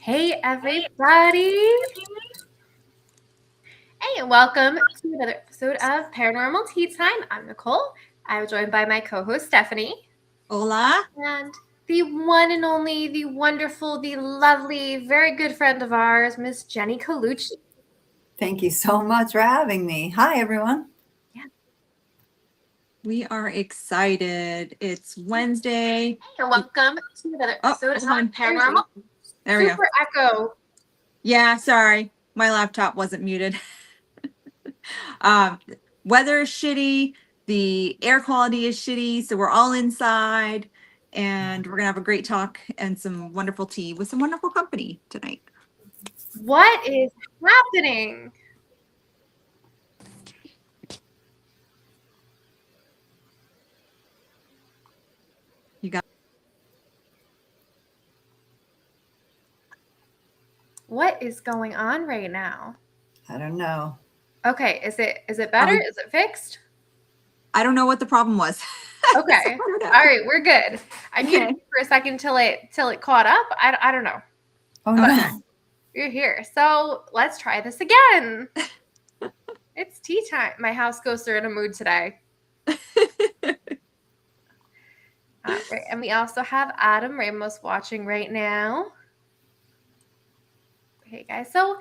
Hey, everybody. Hey, and welcome to another episode of Paranormal Tea Time. I'm Nicole. I'm joined by my co-host, Stephanie. Hola. And the one and only, the wonderful, the lovely, very good friend of ours, Miss Jennie Collucci. Thank you so much for having me. Hi, everyone. We are excited. It's Wednesday. And welcome to another episode of Paranormal. There we go. Super echo. Yeah, sorry. My laptop wasn't muted. Weather is shitty. The air quality is shitty. So we're all inside. And we're going to have a great talk and some wonderful tea with some wonderful company tonight. What is happening? You got What is going on right now? I don't know. Okay, is it better? Is it fixed? I don't know what the problem was. Okay. All right, we're good. I muted you for a second till it caught up. I don't know. Oh no. You're here. So let's try this again. It's tea time. My house ghosts are in a mood today. Right. And we also have Adam Ramos watching right now. Okay, guys. So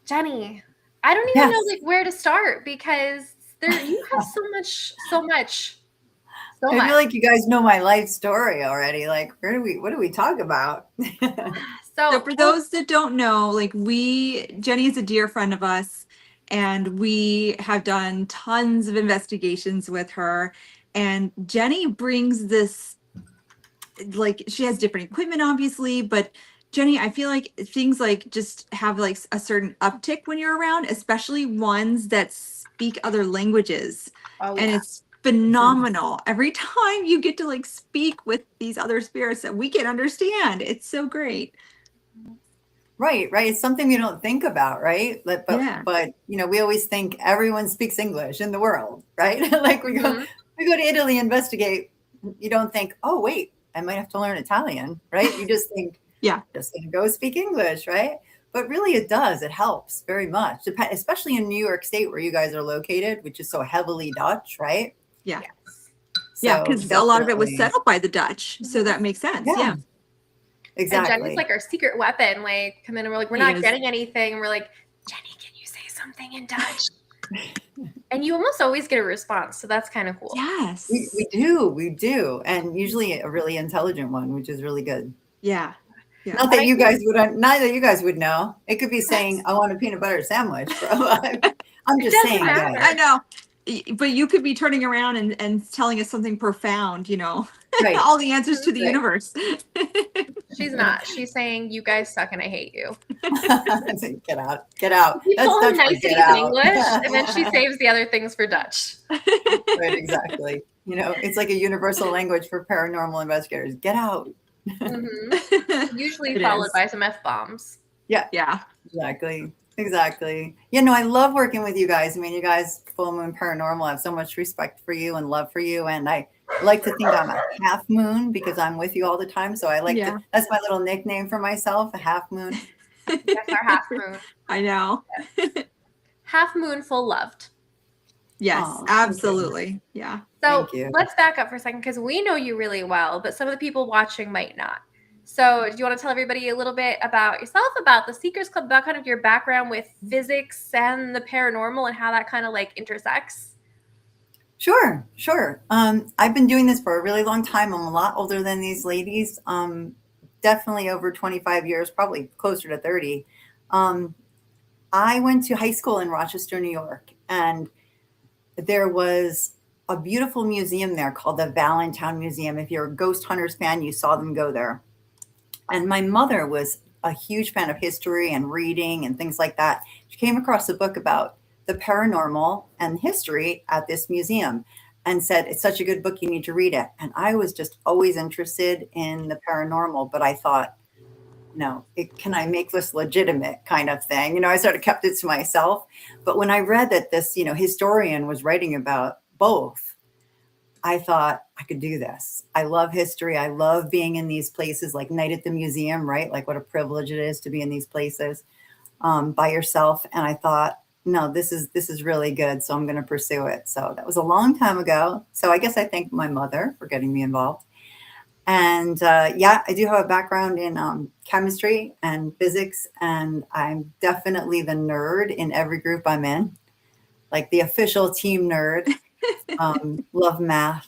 Jennie, I don't even know where to start because you have so much. I feel like you guys know my life story already. Like, what do we talk about? So for those that don't know, Jennie is a dear friend of us, and we have done tons of investigations with her. And Jennie brings this, she has different equipment, obviously, but Jennie, I feel like things just have a certain uptick when you're around, especially ones that speak other languages. Oh, yeah. And it's phenomenal. Every time you get to speak with these other spirits that we can understand, it's so great. Right. It's something we don't think about, right? But we always think everyone speaks English in the world, right? we go to Italy, investigate. You don't think, oh wait, I might have to learn Italian, right? You just think, just gonna go speak English, right? But really, it does. It helps very much, especially in New York State where you guys are located, which is so heavily Dutch, right? Yeah. Yes. Yeah, because a lot of it was settled by the Dutch, so that makes sense. Yeah. Exactly. And Jennie's our secret weapon. Come in and we're we're not getting anything. And we're Jennie, can you say something in Dutch? And you almost always get a response, so that's kind of cool. Yes. We do. And usually a really intelligent one, which is really good. Yeah. Not that you guys would know. It could be saying, I want a peanut butter sandwich, bro. I'm just saying that. I know. But you could be turning around and telling us something profound, Right. All the answers to the universe. She's not. She's saying, you guys suck and I hate you. Get out. You call her niceties in English, and then she saves the other things for Dutch. Right, exactly. It's like a universal language for paranormal investigators. Get out. Usually followed by some F-bombs. Yeah. Exactly. I love working with you guys. I mean, you guys, Full Moon Paranormal, I have so much respect for you and love for you. And I like to think I'm a half moon because I'm with you all the time. So I like to, that's my little nickname for myself, a half moon. That's our half moon. I know. Half moon full loved. Yes, absolutely. Yeah. So let's back up for a second because we know you really well, but some of the people watching might not. So do you want to tell everybody a little bit about yourself, about the Seekers Club, about kind of your background with physics and the paranormal and how that kind of intersects? Sure. I've been doing this for a really long time. I'm a lot older than these ladies. Definitely over 25 years, probably closer to 30. I went to high school in Rochester, New York, and there was a beautiful museum there called the Valentine Museum. If you're a Ghost Hunters fan, you saw them go there. And my mother was a huge fan of history and reading and things like that. She came across a book about the paranormal and history at this museum and said, it's such a good book, you need to read it. And I was just always interested in the paranormal, but I thought, no, can I make this legitimate kind of thing? I sort of kept it to myself. But when I read that this, historian was writing about both, I thought I could do this. I love history. I love being in these places, like Night at the Museum, right? Like what a privilege it is to be in these places by yourself. And I thought, no, this is really good. So I'm going to pursue it. So that was a long time ago. So I guess I thank my mother for getting me involved. And yeah, I do have a background in chemistry and physics, and I'm definitely the nerd in every group I'm in, like the official team nerd. Love math,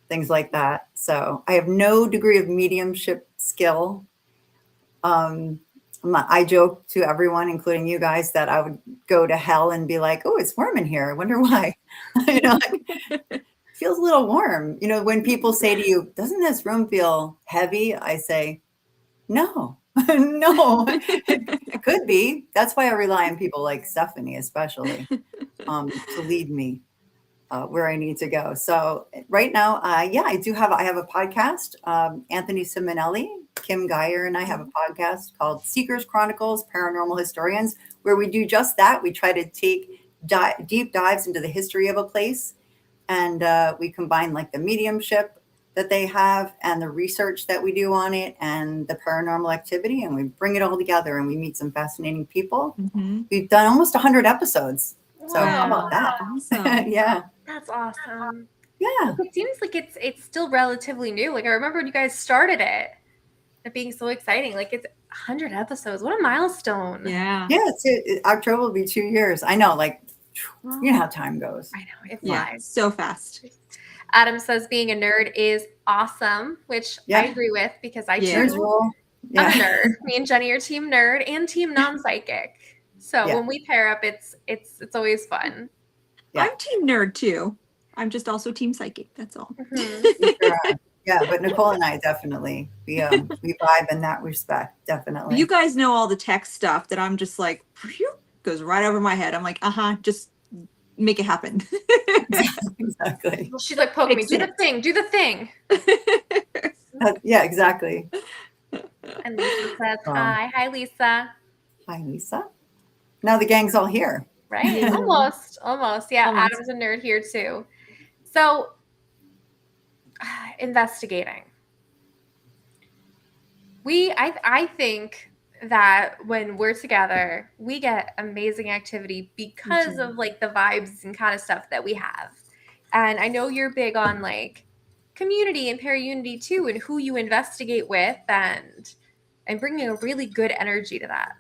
things like that. So I have no degree of mediumship skill. I joke to everyone, including you guys, that I would go to hell and be like, "Oh, it's warm in here. I wonder why." Like, feels a little warm. When people say to you, "Doesn't this room feel heavy?" I say, "No, no, it could be." That's why I rely on people like Stephanie, especially, to lead me where I need to go. So right now, yeah, I have a podcast. Anthony Simonelli, Kim Geyer, and I have a podcast called Seekers Chronicles, Paranormal Historians, where we do just that. We try to take deep dives into the history of a place, and we combine like the mediumship that they have and the research that we do on it and the paranormal activity, and we bring it all together and we meet some fascinating people. Mm-hmm. We've done almost 100 episodes. So Wow. how about that? Awesome. Yeah. That's awesome. Yeah. It seems like it's still relatively new. Like I remember when you guys started it being so exciting. Like it's 100 episodes. What a milestone. Yeah. Yeah. October will be 2 years. I know, like, you know how time goes. I know. It Yeah. flies. So fast. Adam says being a nerd is awesome, which I agree with because I Yeah. too I'm a nerd. Me and Jenny are team nerd and team non-psychic. So when we pair up, it's always fun. Yeah. I'm team nerd too. I'm just also team psychic. That's all. Mm-hmm. Yeah, but Nicole and I definitely we vibe in that respect. Definitely. You guys know all the tech stuff that I'm just like goes right over my head. I'm like, just make it happen. Exactly. Well, she's like poking me. Do the thing. Do the thing. Yeah, exactly. And Lisa says hi. Hi, Lisa. Hi, Lisa. Now the gang's all here. Right? Almost. Yeah, Almost. Adam's a nerd here too. So, investigating. I think that when we're together, we get amazing activity because of like the vibes and kind of stuff that we have. And I know you're big on like community and para-unity too, and who you investigate with and bringing a really good energy to that.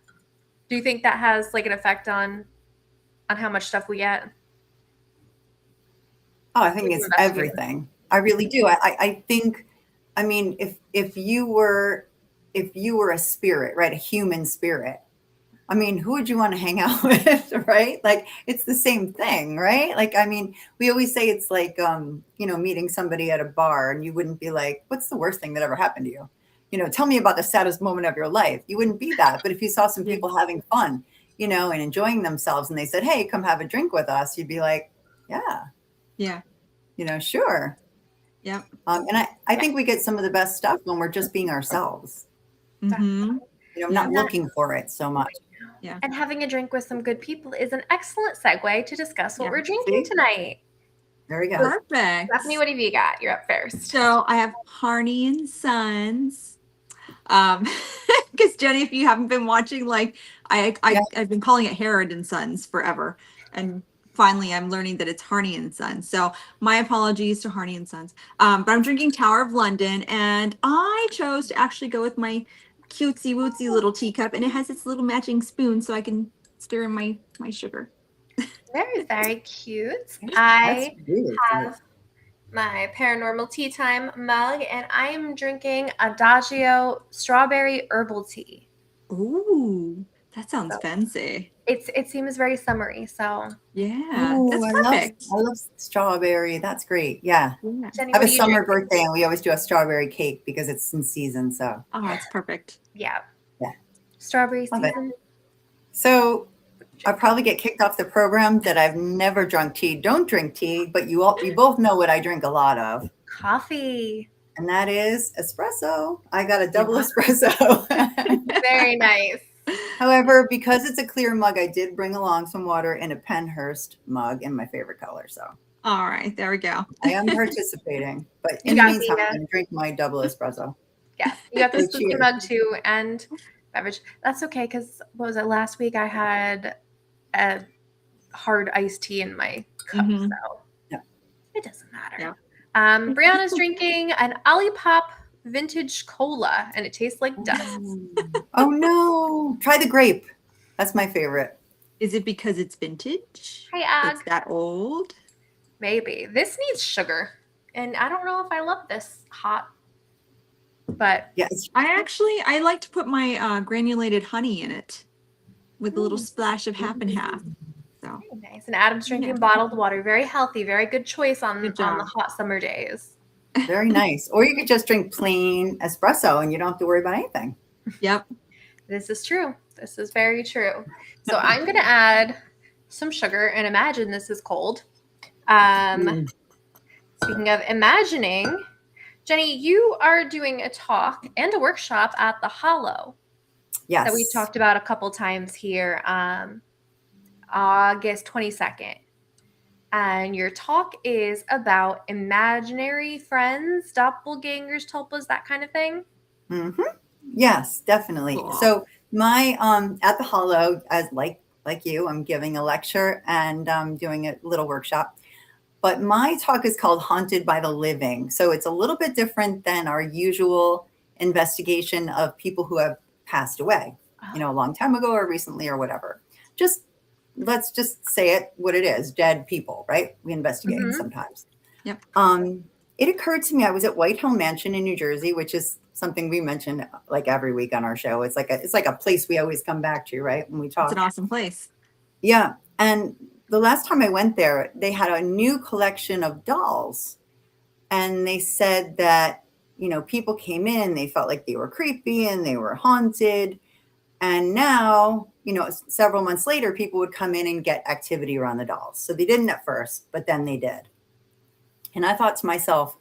Do you think that has like an effect on how much stuff we get? Oh, I think it's everything. I really do. I think, I mean, if you were a spirit, right, a human spirit, I mean, who would you want to hang out with, right? Like, it's the same thing, right? Like, I mean, we always say it's like, meeting somebody at a bar and you wouldn't be like, what's the worst thing that ever happened to you? Tell me about the saddest moment of your life. You wouldn't be that. But if you saw some people having fun, and enjoying themselves and they said, hey, come have a drink with us, you'd be like, yeah, sure. Yeah. And I think we get some of the best stuff when we're just being ourselves. Mm-hmm. Not looking for it so much. Yeah. And having a drink with some good people is an excellent segue to discuss what we're drinking tonight. Very good. Perfect. Stephanie, what have you got? You're up first. So I have Harney and Sons. Because Jenny, if you haven't been watching, like I've been calling it Herod and Sons forever, and finally I'm learning that it's Harney and Sons. So my apologies to Harney and Sons. But I'm drinking Tower of London, and I chose to actually go with my cutesy wootsy little teacup, and it has its little matching spoon, so I can stir in my sugar. Very, very cute. I have my Paranormal Tea Time mug, and I am drinking Adagio strawberry herbal tea. Ooh, that sounds fancy. It seems very summery, so yeah, ooh, that's perfect. I love strawberry. That's great. Yeah. Jenny, I have a summer birthday, and we always do a strawberry cake because it's in season. So that's perfect. Yeah. Yeah. Strawberry season. So I probably get kicked off the program that I've never drunk tea. Don't drink tea, but you both know what I drink a lot of. Coffee. And that is espresso. I got a double espresso. Very nice. However, because it's a clear mug, I did bring along some water in a Penhurst mug in my favorite color. So All right, there we go. I am participating, but You in the got meantime, the, I'm going to drink my double espresso. yes, you got the So spooky cheers. mug too, and beverage. That's okay, because what was it, last week I had a hard iced tea in my cup, Mhm. so Yeah. it doesn't matter. Yeah. Brianna's drinking an Olipop vintage cola, and it tastes like dust. Oh no! Try the grape. That's my favorite. Is it because it's vintage? Hey, Ag. It's that old? Maybe. This needs sugar, and I don't know if I love this hot, but Yeah, it's I like to put my granulated honey in it with a little splash of half and half. So very nice. And Adam's drinking bottled water. Very healthy. Very good choice on Good the job. hot summer days. very nice. Or you could just drink plain espresso and you don't have to worry about anything. Yep. This is true. This is very true. So I'm going to add some sugar and imagine this is cold. Speaking of imagining, Jenny, you are doing a talk and a workshop at the Hollow. Yes. That we've talked about a couple times here, August 22nd. And your talk is about imaginary friends, doppelgängers, tulpas, that kind of thing. Mm-hmm. Yes, definitely. Cool. So my at the Hollow, as like you, I'm giving a lecture and doing a little workshop. But my talk is called Haunted by the Living. So it's a little bit different than our usual investigation of people who have passed away, a long time ago or recently or whatever. Let's just say it what it is, dead people, right? We investigate sometimes. Yep. It occurred to me, I was at White Hill Mansion in New Jersey, which is something we mention like every week on our show. It's like a place we always come back to, right? When we talk. It's an awesome place. Yeah. And the last time I went there, they had a new collection of dolls. And they said that, people came in, they felt like they were creepy and they were haunted. And now, several months later, people would come in and get activity around the dolls. So they didn't at first, but then they did. And I thought to myself,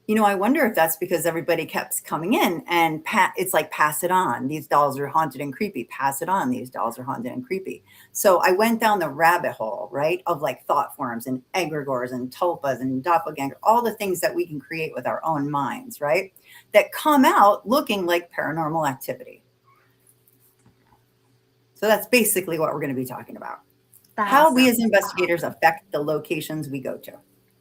I wonder if that's because everybody kept coming in and it's like, pass it on. These dolls are haunted and creepy. Pass it on. These dolls are haunted and creepy. So I went down the rabbit hole, right, of like thought forms and egregores and tulpas and doppelganger, all the things that we can create with our own minds, right, that come out looking like paranormal activity. So that's basically what we're going to be talking about. How we as investigators affect the locations we go to.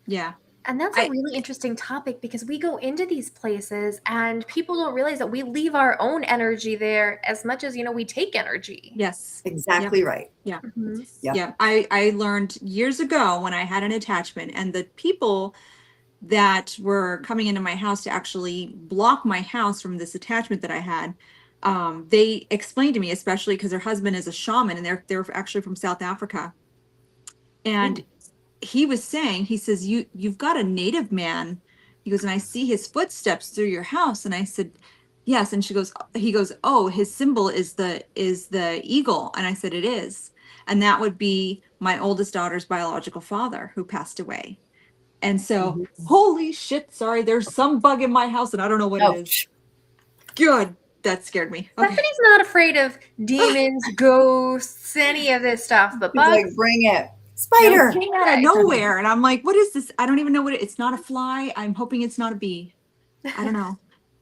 Yeah. And that's a really interesting topic because we go into these places and people don't realize that we leave our own energy there as much as, we take energy. Yes. Exactly right. Yeah. Mm-hmm. Yeah. I learned years ago when I had an attachment, and the people that were coming into my house to actually block my house from this attachment that I had, they explained to me, especially because their husband is a shaman and they're actually from South Africa. And he was saying, he says, you've got a native man. He goes, and I see his footsteps through your house. And I said, yes. And he goes, oh, his symbol is the eagle. And I said, it is. And that would be my oldest daughter's biological father who passed away. And so, holy shit, sorry, there's some bug in my house and I don't know what it is. Good. That scared me. Okay. Stephanie's not afraid of demons, ghosts, any of this stuff, but bugs. Like, bring it. Spider. It came out of nowhere. And I'm like, what is this? I don't even know what it's not a fly. I'm hoping it's not a bee. I don't know.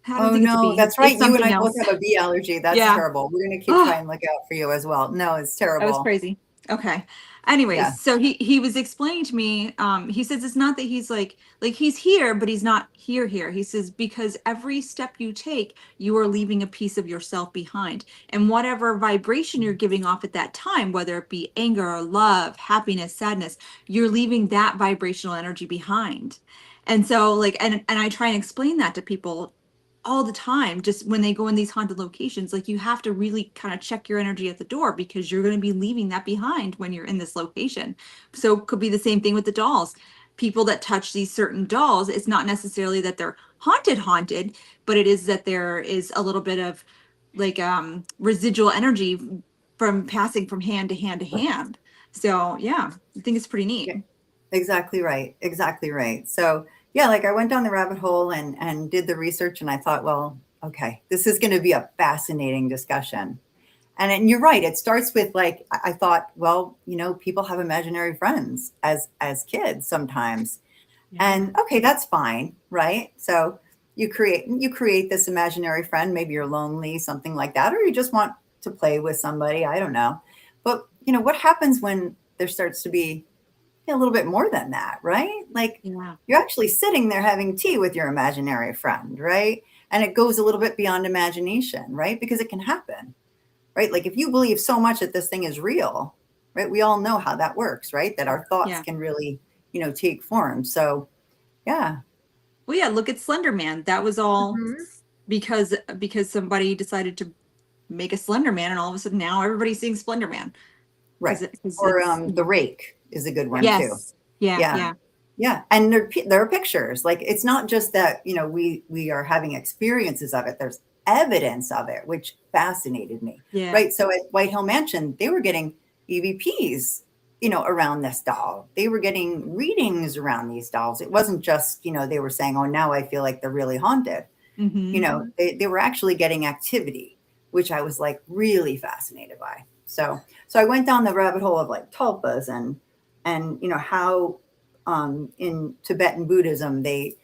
Oh no, that's right. You and I both have a bee allergy. That's terrible. We're going to keep trying to look out for you as well. No, it's terrible. That was crazy. Okay. Anyways, so he was explaining to me, he says it's not that he's like he's here, but he's not here. He says, because every step you take, you are leaving a piece of yourself behind. And whatever vibration you're giving off at that time, whether it be anger or love, happiness, sadness, you're leaving that vibrational energy behind. And so and I try and explain that to people all the time, just when they go in these haunted locations, like you have to really kind of check your energy at the door because you're going to be leaving that behind when you're in this location. So it could be the same thing with the dolls. People that touch these certain dolls, it's not necessarily that they're haunted, but it is that there is a little bit of residual energy from passing from hand to hand to hand. So yeah, I think it's pretty neat. Yeah, exactly right. So yeah, I went down the rabbit hole and did the research, and I thought, well, okay, this is going to be a fascinating discussion. And you're right. It starts with like, I thought, well, people have imaginary friends as kids sometimes. Yeah. And okay, that's fine, right? So you create this imaginary friend. Maybe you're lonely, something like that, or you just want to play with somebody. I don't know. But what happens when there starts to be a little bit more than that, right? Like you're actually sitting there having tea with your imaginary friend, right? And it goes a little bit beyond imagination, right? Because it can happen, right? Like if you believe so much that this thing is real, right? We all know how that works, right? That our thoughts can really, take form. So, yeah. Well, yeah, look at Slender Man. That was all because somebody decided to make a Slender Man, and all of a sudden now everybody's seeing Slender Man. Right. Or The Rake is a good one too. Yeah. Yeah. And there are pictures. Like it's not just that, we are having experiences of it. There's evidence of it, which fascinated me. Yeah. Right. So at White Hill Mansion, they were getting EVPs, around this doll. They were getting readings around these dolls. It wasn't just, they were saying, oh, now I feel like they're really haunted. They were actually getting activity, which I was like really fascinated by. So I went down the rabbit hole of like tulpas and how in Tibetan Buddhism they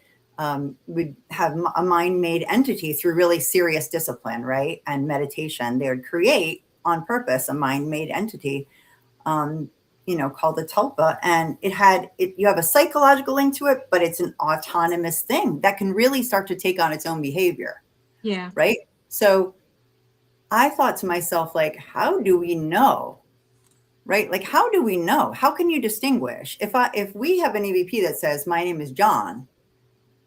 would have a mind-made entity through really serious discipline, right? And meditation. They would create on purpose a mind-made entity, called a tulpa, and you have a psychological link to it, but it's an autonomous thing that can really start to take on its own behavior. Yeah. Right. So I thought to myself, like, how do we know? Right? Like, how do we know? How can you distinguish? If we have an EVP that says, my name is John,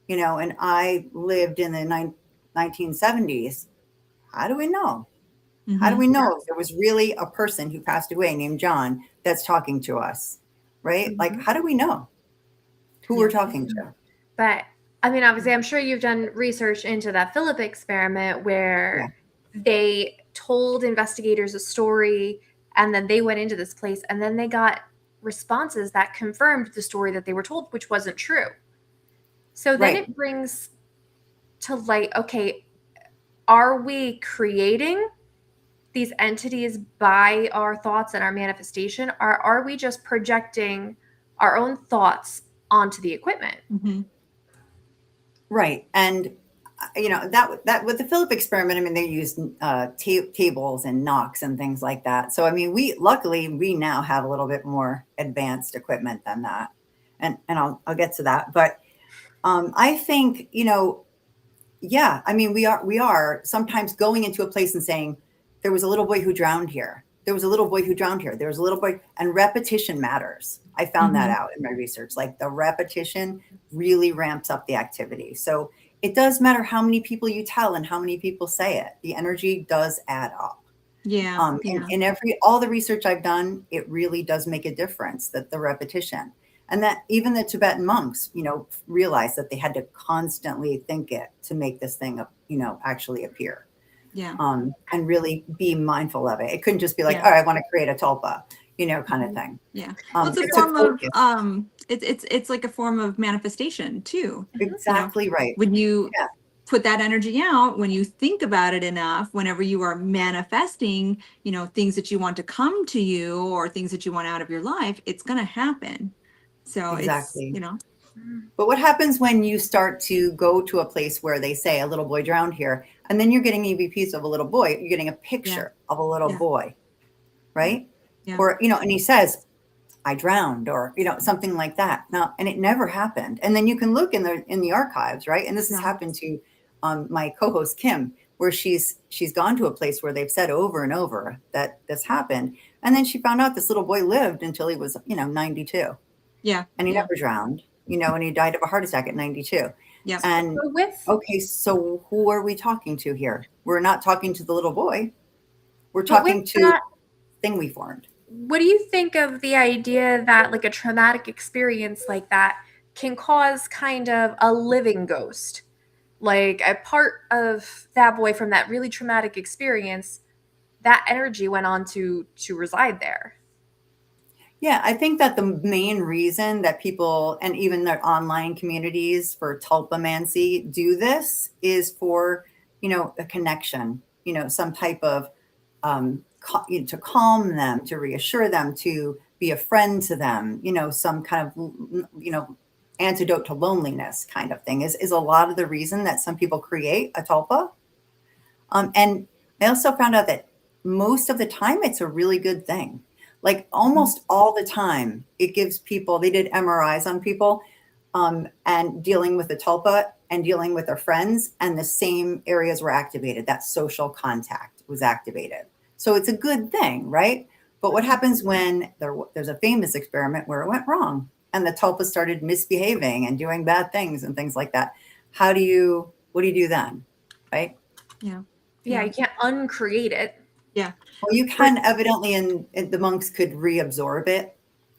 and I lived in the 1970s, how do we know? How do we know if there was really a person who passed away named John that's talking to us? Right? Like, how do we know who we're talking to? But I mean, obviously, I'm sure you've done research into that Philip experiment where they told investigators a story and then they went into this place and then they got responses that confirmed the story that they were told, which wasn't true. So then it brings to light, okay, are we creating these entities by our thoughts and our manifestation, or are we just projecting our own thoughts onto the equipment? Right. And that with the Philip experiment, I mean, they used tables and knocks and things like that. So I mean, luckily we now have a little bit more advanced equipment than that, and I'll get to that. But I think I mean, we are sometimes going into a place and saying, there was a little boy who drowned here. There was a little boy who drowned here. There was a little boy, and repetition matters. I found that out in my research. Like the repetition really ramps up the activity. So it does matter how many people you tell and how many people say it. The energy does add up. Yeah. In all the research I've done, it really does make a difference, that the repetition. And that even the Tibetan monks, realized that they had to constantly think it to make this thing, actually appear. Yeah. And really be mindful of it. It couldn't just be like, oh, I want to create a tulpa, kind of thing. Yeah. Well, it's a form of it's like a form of manifestation too. Exactly right. When you put that energy out, when you think about it enough, whenever you are manifesting, things that you want to come to you or things that you want out of your life, it's going to happen. So exactly. It's, But what happens when you start to go to a place where they say a little boy drowned here, and then you're getting EVPs of a little boy, you're getting a picture of a little boy, right? Yeah. Or, and he says, I drowned, or, something like that. Now, and it never happened. And then you can look in the archives, right? And this has happened to my co-host, Kim, where she's gone to a place where they've said over and over that this happened. And then she found out this little boy lived until he was, 92. Yeah. And he never drowned, and he died of a heart attack at 92. Yes. And so who are we talking to here? We're not talking to the little boy. We're talking to the thing we formed. What do you think of the idea that like a traumatic experience like that can cause kind of a living ghost? Like a part of that boy from that really traumatic experience, that energy went on to reside there. Yeah, I think that the main reason that people, and even their online communities for tulpamancy do this is for, a connection, some type of to calm them, to reassure them, to be a friend to them, some kind of, antidote to loneliness kind of thing is a lot of the reason that some people create a tulpa. And I also found out that most of the time it's a really good thing. Like almost all the time, it gives people, they did MRIs on people and dealing with the tulpa and dealing with their friends, and the same areas were activated. That social contact was activated. So it's a good thing, right? But what happens when there's a famous experiment where it went wrong and the tulpa started misbehaving and doing bad things and things like that? What do you do then? Right? Yeah, you can't uncreate it. Yeah. Well, you can evidently, and the monks could reabsorb it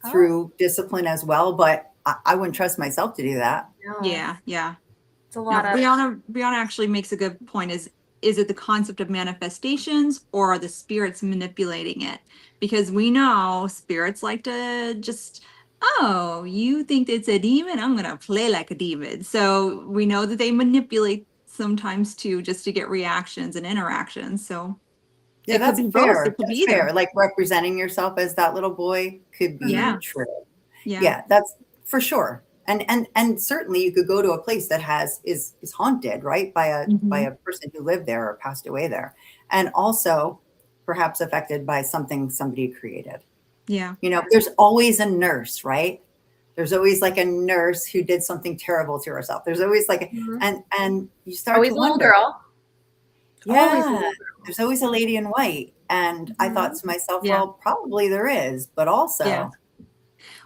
through discipline as well, but I wouldn't trust myself to do that. No. Yeah. It's a lot of. Brianna actually makes a good point. Is it the concept of manifestations, or are the spirits manipulating it? Because we know spirits like to just, oh, you think it's a demon? I'm going to play like a demon. So we know that they manipulate sometimes too, just to get reactions and interactions. So yeah, it that's could be fair. both. It could be That's either. fair. Like representing yourself as that little boy could be true. Yeah, that's for sure. And certainly you could go to a place that is haunted, right, by a person who lived there or passed away there, and also perhaps affected by something somebody created. Yeah. There's always a nurse, right? There's always like a nurse who did something terrible to herself. There's always like, and you start always to a little wonder. girl. Yeah, there's always a lady in white. And I thought to myself, well, probably there is, but also,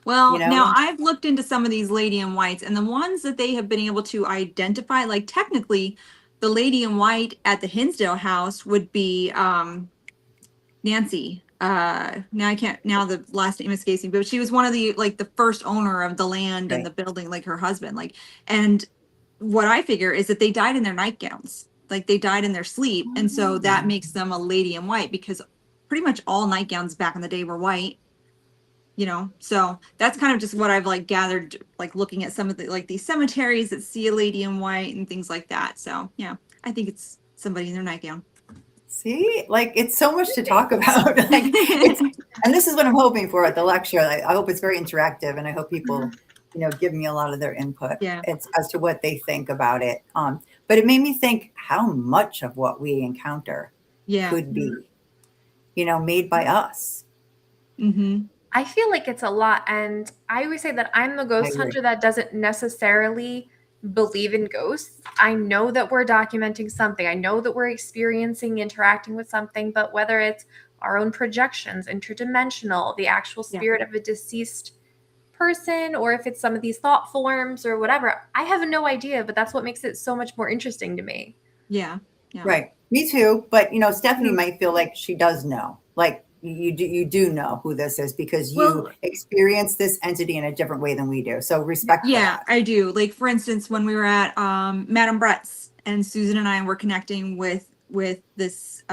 well, now I've looked into some of these lady in whites, and the ones that they have been able to identify, like technically the lady in white at the Hinsdale house would be Nancy. Now the last name escapes me, but she was one of the first owner of the land and the building, like her husband. And what I figure is that they died in their nightgowns, like they died in their sleep, and so that makes them a lady in white, because pretty much all nightgowns back in the day were white. So that's kind of just what I've gathered, looking at some of the these cemeteries that see a lady in white and things like that. So yeah, I think it's somebody in their nightgown. See, it's so much to talk about. And this is what I'm hoping for at the lecture. I hope it's very interactive, and I hope people, give me a lot of their input as to what they think about it. But it made me think how much of what we encounter could be, made by us. Mm-hmm. I feel like it's a lot, and I always say that I'm the ghost hunter that doesn't necessarily believe in ghosts. I know that we're documenting something. I know that we're experiencing, interacting with something, but whether it's our own projections, interdimensional, the actual spirit of a deceased person, or if it's some of these thought forms or whatever, I have no idea, but that's what makes it so much more interesting to me. Yeah. Right. Me too. But, Stephanie might feel like she does know. You do know who this is because you experience this entity in a different way than we do. So respect. Yeah, I do. For instance, when we were at Madame Brett's, and Susan and I were connecting with this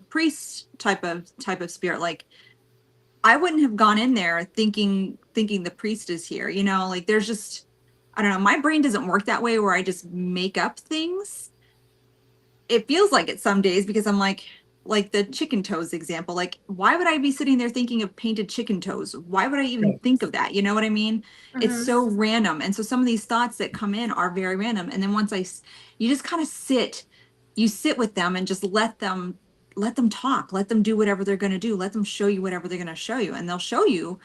priest type of spirit, I wouldn't have gone in there thinking the priest is here. There's just, I don't know, my brain doesn't work that way where I just make up things. It feels like it some days, because I'm like the chicken toes example. Why would I be sitting there thinking of painted chicken toes? Why would I even think of that? You know what I mean? Mm-hmm. It's so random. And so some of these thoughts that come in are very random. And then once you just kind of sit with them and just let them talk, let them do whatever they're going to do. Let them show you whatever they're going to show you. And they'll show you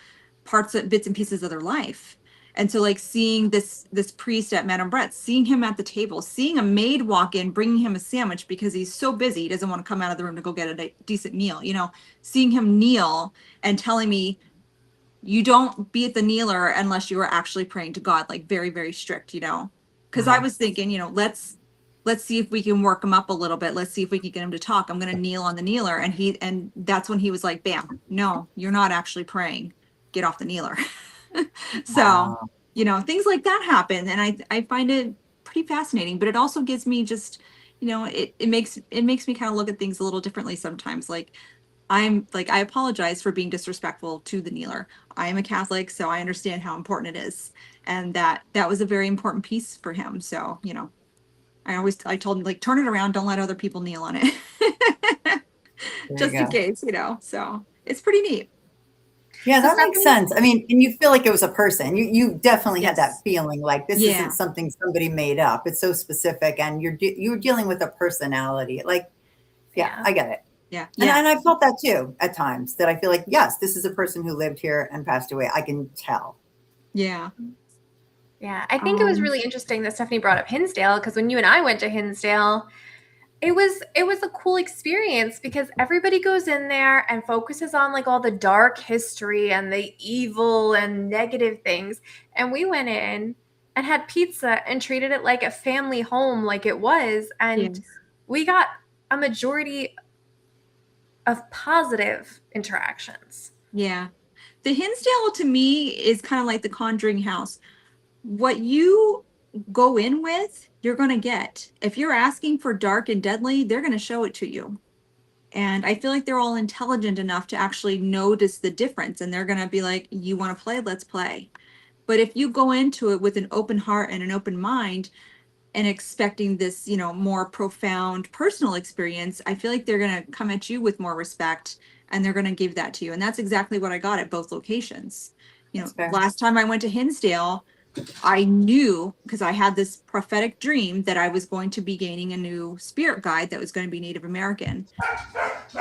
bits and pieces of their life. And so seeing this priest at Madame Brett's, seeing him at the table, seeing a maid walk in, bringing him a sandwich because he's so busy, he doesn't want to come out of the room to go get a decent meal, seeing him kneel and telling me, you don't be at the kneeler unless you are actually praying to God, very, very strict, because I was thinking, let's see if we can work him up a little bit. Let's see if we can get him to talk. I'm going to kneel on the kneeler. And that's when he was like, bam, no, you're not actually praying. Get off the kneeler. So, things like that happen. And I find it pretty fascinating, but it also gives me just, it makes me kind of look at things a little differently sometimes. I apologize for being disrespectful to the kneeler. I am a Catholic, so I understand how important it is. And that was a very important piece for him. So, I told him, turn it around. Don't let other people kneel on it. just in case, so it's pretty neat. Yeah, So that makes Stephanie, sense. I mean, and you feel like it was a person. You definitely had that Yes. feeling like this Yeah. isn't something somebody made up. It's so specific, and you're dealing with a personality. Like, yeah, yeah. I get it. Yeah. And Yes. I felt that too at times, that I feel like, yes, this is a person who lived here and passed away. I can tell. Yeah. Yeah. I think it was really interesting that Stephanie brought up Hinsdale, because when you and I went to Hinsdale, it was a cool experience because everybody goes in there and focuses on like all the dark history and the evil and negative things. And we went in and had pizza and treated it like a family home, like it was. And Yes. we got a majority of positive interactions. Yeah. The Hinsdale to me is kind of like the Conjuring house. What you go in with, you're going to get. If you're asking for dark and deadly, they're going to show it to you. And I feel like they're all intelligent enough to actually notice the difference. And they're going to be like, you want to play? Let's play. But if you go into it with an open heart and an open mind and expecting this, more profound personal experience, I feel like they're going to come at you with more respect and they're going to give that to you. And that's exactly what I got at both locations. That's fair. Last time I went to Hinsdale, I knew because I had this prophetic dream that I was going to be gaining a new spirit guide that was going to be Native American.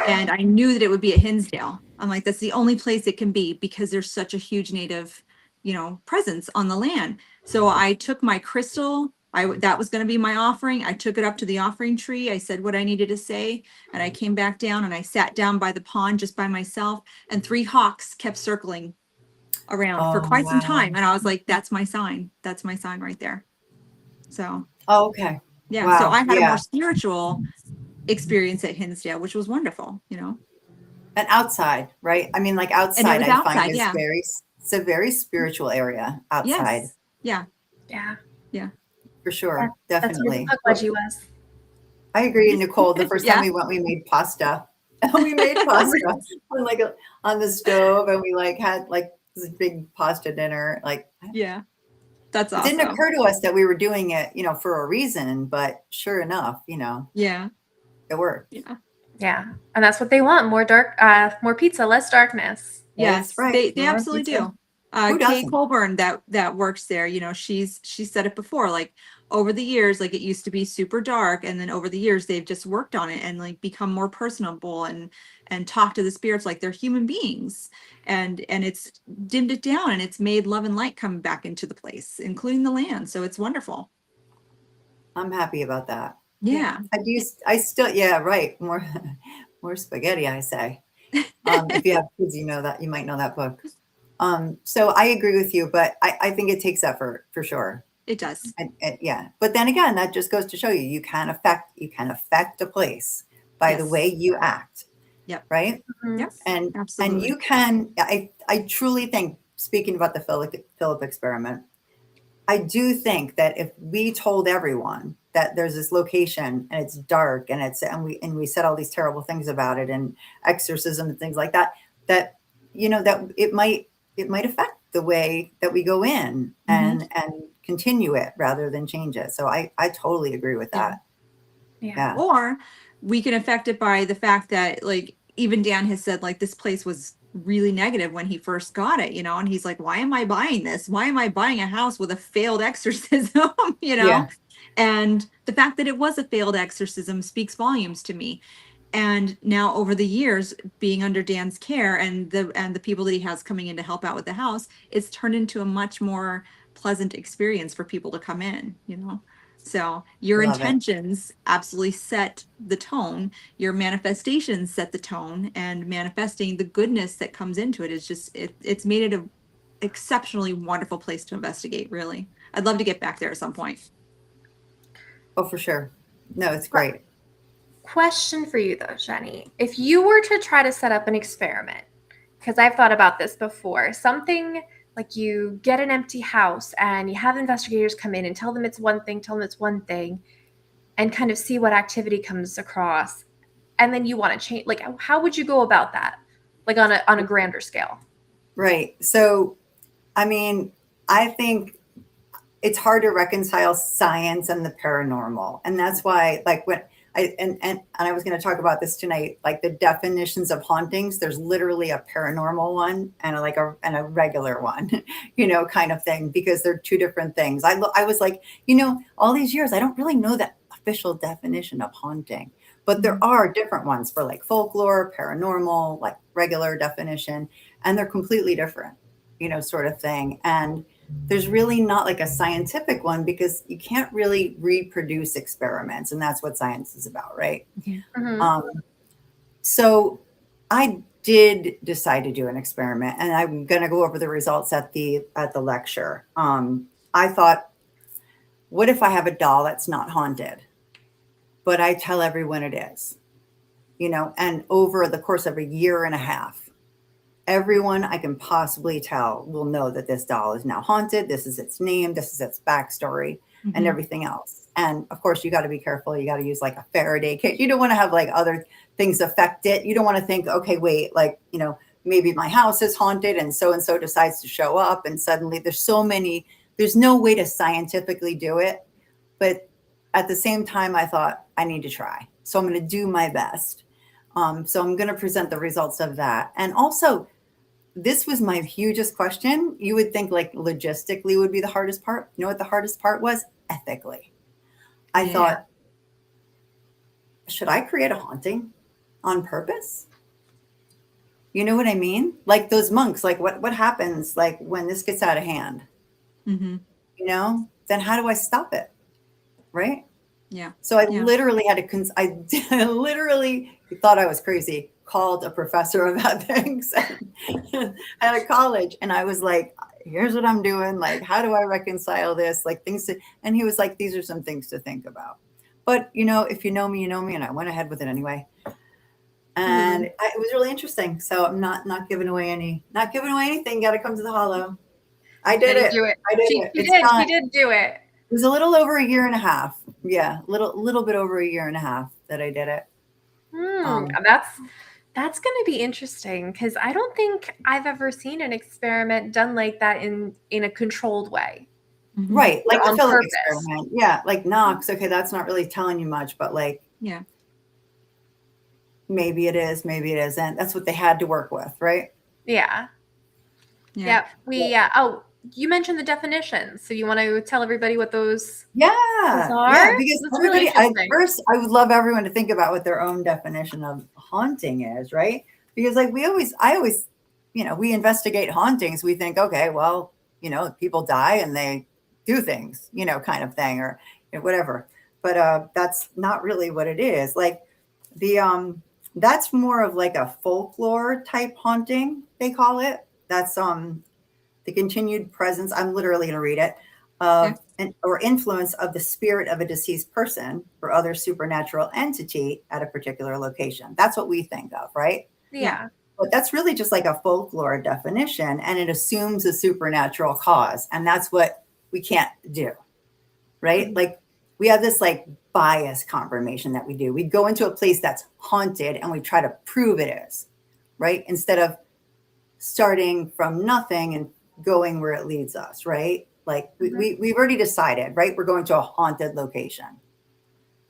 And I knew that it would be at Hinsdale. I'm like, that's the only place it can be because there's such a huge Native, presence on the land. So I took my crystal. That was going to be my offering. I took it up to the offering tree. I said what I needed to say, and I came back down and I sat down by the pond just by myself. And 3 hawks kept circling around for quite some time, and I was like, "That's my sign. That's my sign right there." So, Okay. yeah. Wow. So I had a Yeah. more spiritual experience at Hinsdale, which was wonderful. And outside, right? I mean, like And it outside, was I find outside. is Yeah. it's a very spiritual area outside. Yes. Yeah. Yeah. Yeah. For sure. That's where the Definitely. Pugwaji was. I agree, Nicole. The first time Yeah. we went, we made pasta. We made pasta on the stove, and we had this big pasta dinner. Yeah. That's It didn't awesome. occur to us that we were doing it, for a reason, but sure enough, Yeah. it worked. Yeah. Yeah. And that's what they want. More pizza, less darkness. Yes, That's right. they More absolutely pizza. do. Who Kay doesn't? Colburn that works there, she said it before, like over the years, like it used to be super dark, and then over the years they've just worked on it and like become more personable and talk to the spirits like they're human beings, and it's dimmed it down and it's made love and light come back into the place, including the land. So it's wonderful. I'm happy about that. Yeah. I still, yeah, right. More spaghetti, I say. If you have kids, that you might know that book. So I agree with you, but I think it takes effort for sure. It does. And yeah, but then again, that just goes to show you can affect a place by the Yes. way you act. Yep. Right. Mhm. Yep. And Absolutely. you can. I truly think, speaking about the Philip experiment, I do think that if we told everyone that there's this location and it's dark and we said all these terrible things about it and exorcism and things like that, that it might affect the way that we go in and continue it rather than change it. So I totally agree with that. Yeah. Or we can affect it by the fact that, like, even Dan has said, like, this place was really negative when he first got it, and he's like, why am I buying this? Why am I buying a house with a failed exorcism? Yeah. And the fact that it was a failed exorcism speaks volumes to me. And now over the years, being under Dan's care and the people that he has coming in to help out with the house, it's turned into a much more pleasant experience for people to come in, So your Love it. intentions absolutely set the tone. Your manifestations set the tone, and manifesting the goodness that comes into it is just, it's made it a exceptionally wonderful place to investigate, really. I'd love to get back there at some point. Oh, for sure. No, it's great. Question for you though, Jenny. If you were to try to set up an experiment, because I've thought about this before, something like you get an empty house and you have investigators come in and tell them it's one thing, and kind of see what activity comes across, and then you want to change, like, how would you go about that, like on a grander scale? Right. So, I mean, I think it's hard to reconcile science and the paranormal, and that's why, like, And I was going to talk about this tonight, like the definitions of hauntings. There's literally a paranormal one and a regular one, kind of thing, because they're two different things. I was like, all these years, I don't really know the official definition of haunting, but there are different ones for like folklore, paranormal, like regular definition, and they're completely different, sort of thing. And there's really not like a scientific one because you can't really reproduce experiments, and that's what science is about, right? So I did decide to do an experiment, and I'm going to go over the results at the lecture. I thought, what if I have a doll that's not haunted, but I tell everyone it is, and over the course of a year and a half, everyone I can possibly tell will know that this doll is now haunted. This is its name. This is its backstory and everything else. And of course, you got to be careful. You got to use like a Faraday cage. You don't want to have like other things affect it. You don't want to think, okay, wait, like, maybe my house is haunted and so decides to show up. And suddenly there's no way to scientifically do it. But at the same time, I thought I need to try. So I'm going to do my best. So I'm going to present the results of that. And also, this was my hugest question. You would think like logistically would be the hardest part. You know what the hardest part was? Ethically. I thought, should I create a haunting on purpose? You know what I mean? Like those monks, like what happens like when this gets out of hand? Then how do I stop it? Right? Yeah. So I literally had to, I literally thought I was crazy, called a professor about things at a college. And I was like, here's what I'm doing. Like, how do I reconcile this? Like and he was like, these are some things to think about. But, if you know me, you know me. And I went ahead with it anyway. And it was really interesting. So I'm not giving away anything. Got to come to the hollow. I did it. I did it. She did do it. It was a little over a year and a half. Yeah, little bit over a year and a half that I did it. That's going to be interesting because I don't think I've ever seen an experiment done like that in a controlled way. Right, like the Philip experiment. Yeah, like Knox. Okay, that's not really telling you much, but like, maybe it is, maybe it isn't. That's what they had to work with, right? Yeah. Oh, you mentioned the definitions. So you want to tell everybody what those are? Yeah, because everybody, first, I would love everyone to think about what their own definition of haunting is, right? Because like I always, we investigate hauntings. We think, okay, well, people die and they do things, kind of thing, or whatever. But that's not really what it is. Like that's more of like a folklore type haunting, they call it. That's the continued presence, I'm literally going to read it, or influence of the spirit of a deceased person or other supernatural entity at a particular location. That's what we think of, right? Yeah. But that's really just like a folklore definition, and it assumes a supernatural cause. And that's what we can't do, right? Like we have this like bias confirmation that we do. We go into a place that's haunted and we try to prove it is, right? Instead of starting from nothing and going where it leads us, right? Like we've already decided, right? We're going to a haunted location,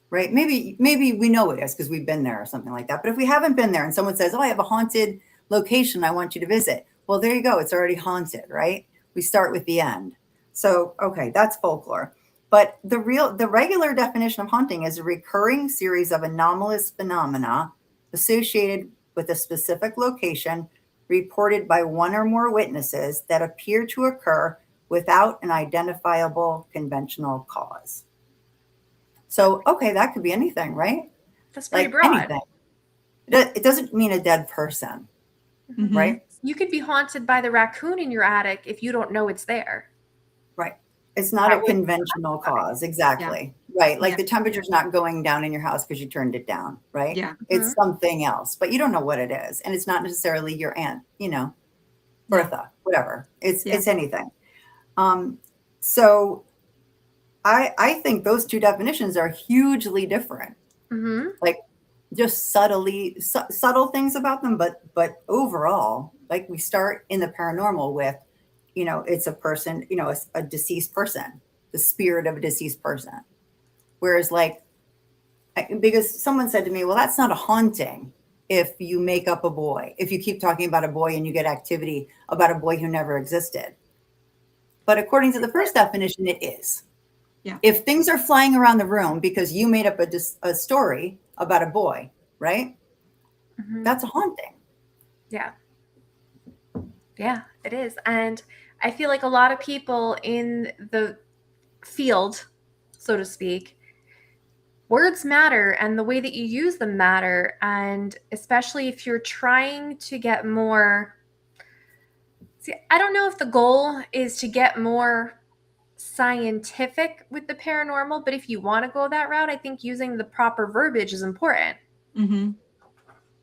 right? Maybe we know it is because we've been there or something like that. But if we haven't been there and someone says, oh, I have a haunted location I want you to visit. Well, there you go. It's already haunted, right? We start with the end. So, okay, that's folklore. But the regular definition of haunting is a recurring series of anomalous phenomena associated with a specific location reported by one or more witnesses that appear to occur without an identifiable conventional cause. So, okay, that could be anything, right? That's pretty broad. Anything. It doesn't mean a dead person, right? You could be haunted by the raccoon in your attic if you don't know it's there. Right. It's not a conventional cause. Exactly. Yeah. Right. Like the temperature's not going down in your house because you turned it down. Right. Yeah. It's something else, but you don't know what it is. And it's not necessarily your aunt, Bertha, whatever. It's anything. So I think those two definitions are hugely different. Like just subtle things about them. But overall, like we start in the paranormal with, it's a person, a deceased person, the spirit of a deceased person. Whereas like because someone said to me, well, that's not a haunting if you make up a boy, if you keep talking about a boy and you get activity about a boy who never existed. But according to the first definition, it is. Yeah. If things are flying around the room because you made up a story about a boy, right? Mm-hmm. That's a haunting. Yeah. Yeah, it is. And I feel like a lot of people in the field, so to speak, words matter and the way that you use them matter. And especially if you're trying to get more, see, I don't know if the goal is to get more scientific with the paranormal, but if you want to go that route, I think using the proper verbiage is important. Mm-hmm.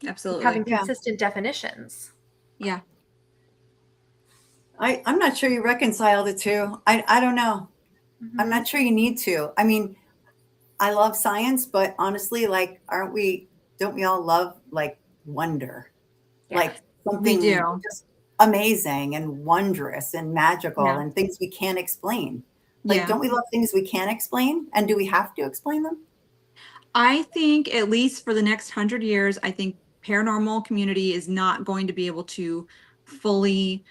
Absolutely. Having consistent definitions. Yeah. I'm not sure you reconcile the two. I don't know. Mm-hmm. I'm not sure you need to. I mean, I love science, but honestly, like, don't we all love like wonder? Yeah. Like something just amazing and wondrous and magical and things we can't explain. Like, don't we love things we can't explain? And do we have to explain them? I think at least for the next 100 years, I think paranormal community is not going to be able to fully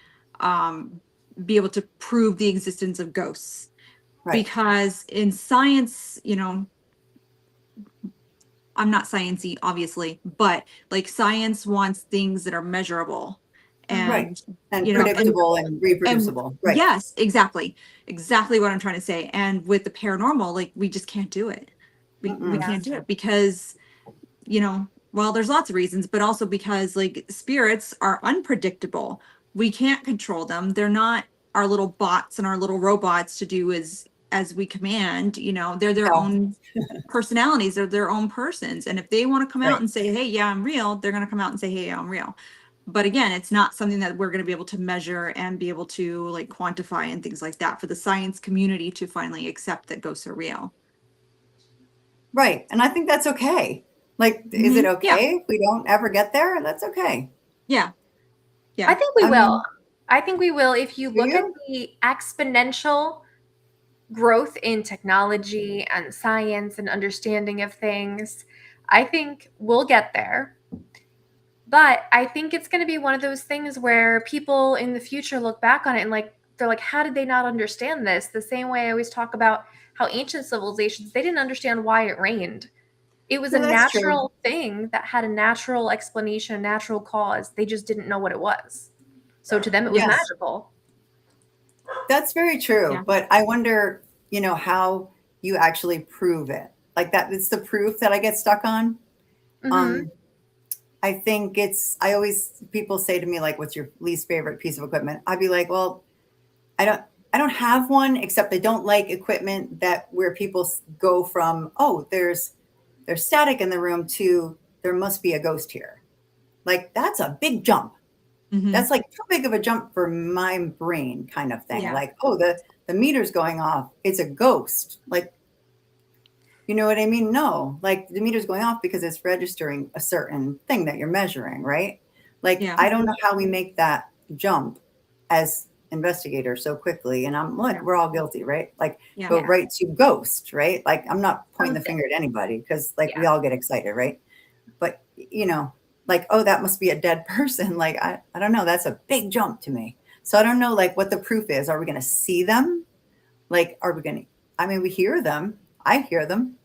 be able to prove the existence of ghosts. Right. Because in science, you know, I'm not sciencey, obviously, but like science wants things that are measurable and predictable and reproducible. And, right. Yes, exactly what I'm trying to say. And with the paranormal, like we just can't do it. We can't do it because, you know, well, there's lots of reasons, but also because like spirits are unpredictable. We can't control them. They're not our little bots and our little robots to do as we command. You know, they're their own personalities. They're their own persons. And if they want to come out and say, hey, yeah, I'm real, they're going to come out and say, hey, I'm real. But again, it's not something that we're going to be able to measure and be able to like quantify and things like that for the science community to finally accept that ghosts are real. Right. And I think that's okay. Like, is it okay if we don't ever get there? That's okay. Yeah. Yeah. I think we will. I think we will if you look at the exponential growth in technology and science and understanding of things. I think we'll get there. But I think it's going to be one of those things where people in the future look back on it and like, they're like, how did they not understand this? The same way I always talk about how ancient civilizations, they didn't understand why it rained. It was a natural thing that had a natural explanation, a natural cause. They just didn't know what it was. So to them, it was magical. That's very true. Yeah. But I wonder, you know, how you actually prove it. Like that, it's the proof that I get stuck on. Mm-hmm. I think people say to me, like, what's your least favorite piece of equipment? I'd be like, well, I don't have one, except I don't like equipment where people go from, oh, there's static in the room to there must be a ghost here. Like, that's a big jump. Mm-hmm. That's like too big of a jump for my brain kind of thing. Yeah. Like, oh, the meter's going off. It's a ghost. Like, you know what I mean? No, like the meter's going off because it's registering a certain thing that you're measuring, right? Like, I don't know how we make that jump as investigators so quickly. And we're all guilty, right? Like, go right to ghost, right? Like, I'm not pointing the finger at anybody because like we all get excited, right? But, you know, like, oh, that must be a dead person. Like, I don't know. That's a big jump to me. So I don't know, like, what the proof is. Are we going to see them? Like, we hear them. I hear them.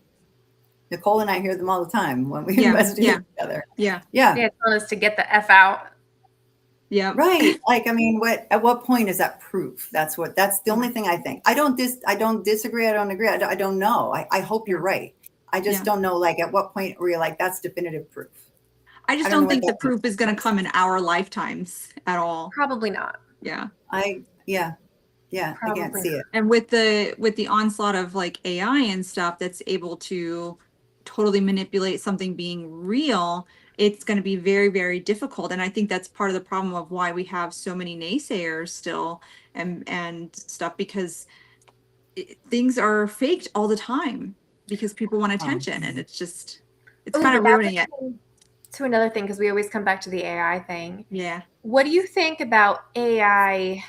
Nicole and I hear them all the time when we investigate together. Yeah. Telling us to get the F out. Yeah. Right. Like, I mean, at what point is that proof? That's the only thing I think. I don't disagree. I don't agree. I don't know. I hope you're right. I just don't know, like, at what point were you like, that's definitive proof? I just don't think the proof is going to come in our lifetimes at all. Probably not. Yeah. I can't see it. And with the onslaught of like AI and stuff that's able to totally manipulate something being real, it's going to be very, very difficult. And I think that's part of the problem of why we have so many naysayers still and stuff, because things are faked all the time because people want attention, and it's kind of ruining it. To another thing, because we always come back to the AI thing. Yeah. What do you think about AI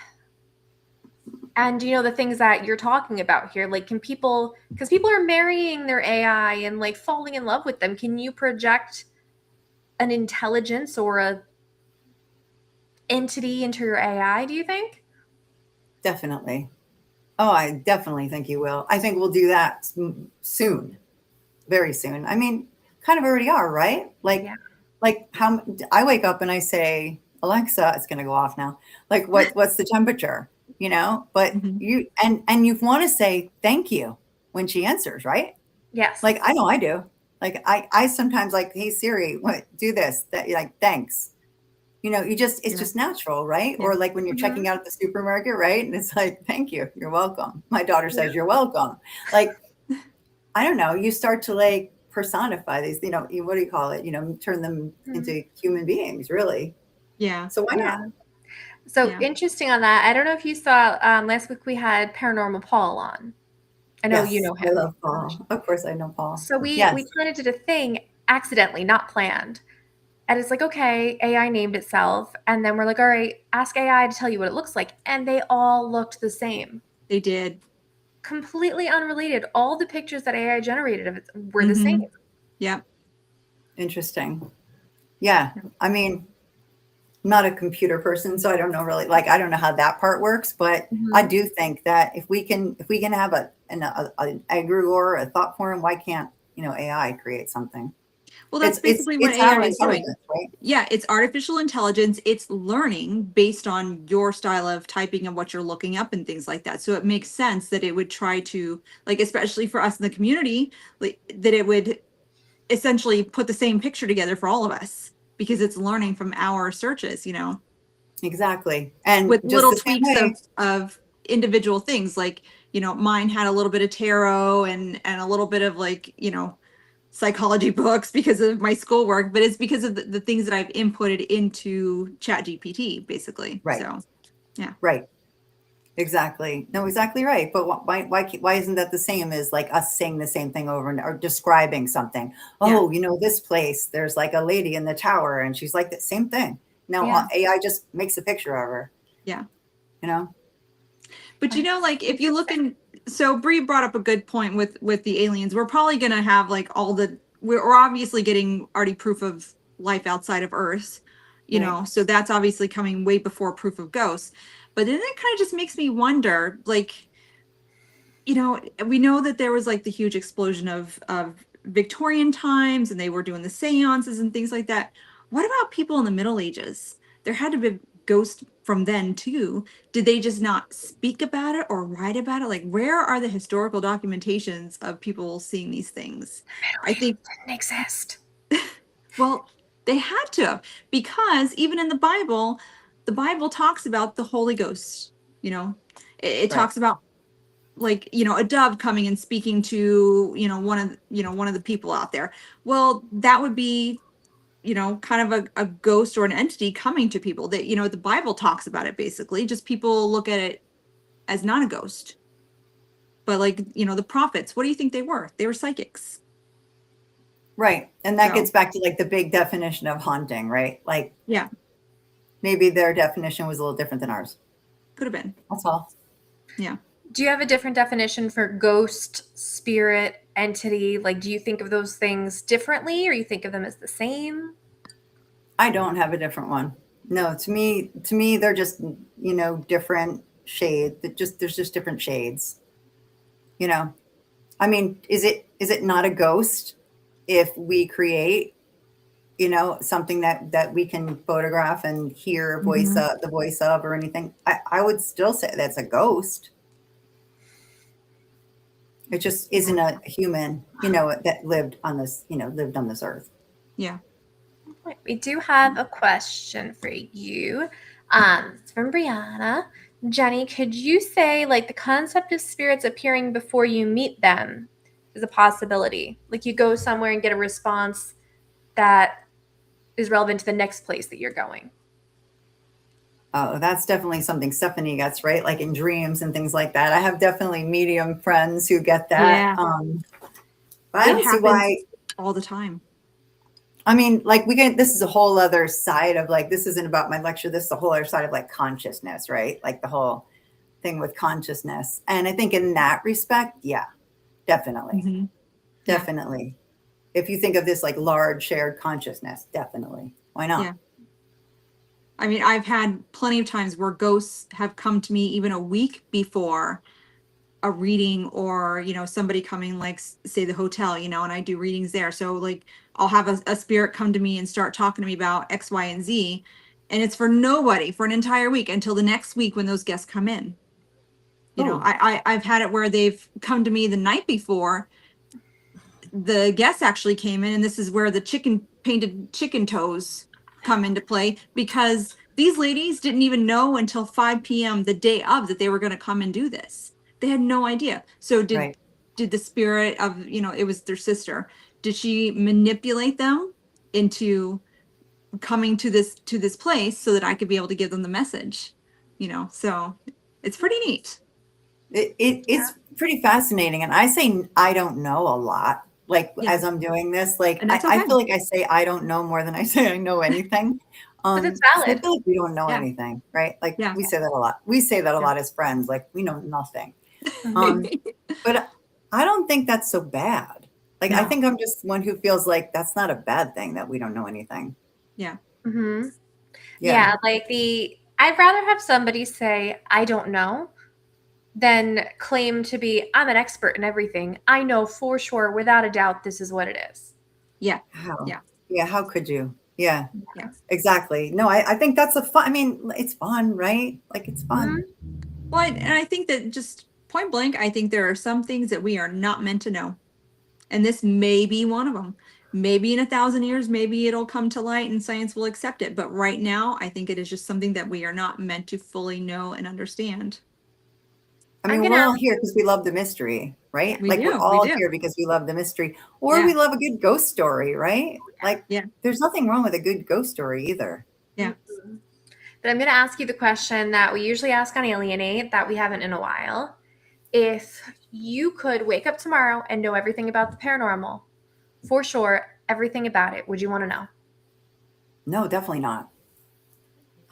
And the things that you're talking about here, like, can people, because people are marrying their AI and like falling in love with them, can you project an intelligence or a entity into your AI, do you think? Definitely. Oh, I definitely think you will. I think we'll do that soon, very soon. I mean, kind of already are, right? Yeah. Like how I wake up and I say, Alexa, it's going to go off now. Like, what's the temperature? But you want to say thank you when she answers, right? Yes. Like, I know I do. Like, I sometimes like, hey Siri, do this. That, like, thanks. It's just natural, right? Yeah. Or like when you're checking out at the supermarket, right? And it's like, thank you, you're welcome. My daughter says you're welcome. Like, I don't know, you start to like personify these, what do you call it? Turn them into human beings, really. Yeah. So why not? So interesting on that. I don't know if you saw last week we had Paranormal Paul on. I know you know him. I love Paul. Of course I know Paul. So we kind of did a thing accidentally, not planned. And it's like, okay, AI named itself. And then we're like, all right, ask AI to tell you what it looks like. And they all looked the same. They did. Completely unrelated. All the pictures that AI generated of it were the same. Yeah. Interesting. Yeah. I mean, I'm not a computer person, so I don't know really, like, I don't know how that part works, but I do think that if we can have an egregore, a thought form, why can't, AI create something? Well, that's basically what AI is doing. Right? Yeah, it's artificial intelligence. It's learning based on your style of typing and what you're looking up and things like that. So it makes sense that it would try to, like, especially for us in the community, like, that it would essentially put the same picture together for all of us because it's learning from our searches, Exactly. And with just little tweaks of individual things. Like, mine had a little bit of tarot and a little bit of like, psychology books because of my schoolwork, but it's because of the things that I've inputted into ChatGPT, basically. Right. So, yeah. Right. Exactly. No, exactly right. But why isn't that the same as like us saying the same thing over or describing something? Oh, this place, there's like a lady in the tower and she's like the same thing. Now AI just makes a picture of her. Yeah. But like if you look in, so Bree brought up a good point with the aliens. We're probably going to have like we're obviously getting already proof of life outside of Earth, so that's obviously coming way before proof of ghosts. But then it kind of just makes me wonder, like, we know that there was like the huge explosion of Victorian times and they were doing the seances and things like that. What about people in the Middle Ages? There had to be ghosts from then too. Did they just not speak about it or write about it? Like, where are the historical documentations of people seeing these things? I think didn't exist. Well, they had to, because even in the Bible talks about the Holy Ghost. It talks about like, a dove coming and speaking to, one of the people out there. Well, that would be, kind of a ghost or an entity coming to people that, the Bible talks about it basically. Just people look at it as not a ghost. But like, the prophets, what do you think they were? They were psychics. Right. And that gets back to like the big definition of haunting, right? Like, yeah, maybe their definition was a little different than ours. Could have been. That's all. Yeah. Do you have a different definition for ghost, spirit, entity? Like, do you think of those things differently or you think of them as the same? I don't have a different one. No, to me, they're just, different shades. There's just different shades. I mean, is it not a ghost if we create, something that we can photograph and hear the voice of or anything? I would still say that's a ghost. It just isn't a human, that lived on this earth. Yeah. We do have a question for you. It's from Brianna. Jenny, could you say like the concept of spirits appearing before you meet them is a possibility? Like you go somewhere and get a response that is relevant to the next place that you're going. Oh, that's definitely something Stephanie gets, right? Like in dreams and things like that. I have definitely medium friends who get that. Yeah. But I don't see why all the time. I mean, like this is a whole other side of like, this isn't about my lecture. This is a whole other side of like consciousness, right? Like the whole, thing with consciousness. And I think in that respect, yeah, definitely. Mhm. Definitely. If you think of this like large shared consciousness, definitely. Why not? Yeah. I mean, I've had plenty of times where ghosts have come to me even a week before a reading, or, you know, somebody coming, like say the hotel, you know, and I do readings there. So like I'll have a spirit come to me and start talking to me about X, Y, and Z. And it's for nobody for an entire week until the next week when those guests come in. You know, Oh. I've had it where they've come to me the night before the guests actually came in, and this is where the painted chicken toes come into play, because these ladies didn't even know until 5 p.m. the day of that they were going to come and do this. They had no idea. So Right. did the spirit of, you know, it was their sister, did she manipulate them into coming to this place so that I could be able to give them the message, you know? So it's pretty neat. It's pretty fascinating. And I say I don't know a lot. Like Yeah. as I'm doing this, like And that's I okay. feel like I say I don't know more than I say I know anything. But it's 'Cause I valid. feel like we don't know Yeah. anything, right? Like Yeah. we say that a lot. We say that a Yeah. lot as friends, like we know nothing. Mhm. But I don't think that's so bad. Like I No. think I'm just one who feels like that's not a bad thing that we don't know anything. Yeah. Mm-hmm. Yeah. Yeah, like I'd rather have somebody say, I don't know, than claim to be, I'm an expert in everything. I know for sure, without a doubt, this is what it is. Yeah. How? Yeah. Yeah, how could you? Yeah. Yeah. Exactly. No, I think that's a fun. I mean, it's fun, right? Like it's fun. Well, and I think that just point blank, I think there are some things that we are not meant to know. And this may be one of them. Maybe in 1,000 years, maybe it'll come to light and science will accept it. But right now, I think it is just something that we are not meant to fully know and understand. I I'm mean, gonna we're all here because we love the mystery, right? We Like we're do. We all do. here because we love the mystery, or Yeah. we love a good ghost story, right? Like, Yeah. there's nothing wrong with a good ghost story either. Yeah. But I'm going to ask you the question that we usually ask on Alienate that we haven't in a while. If you could wake up tomorrow and know everything about the paranormal, for sure, everything about it, would you want to know? No, definitely not.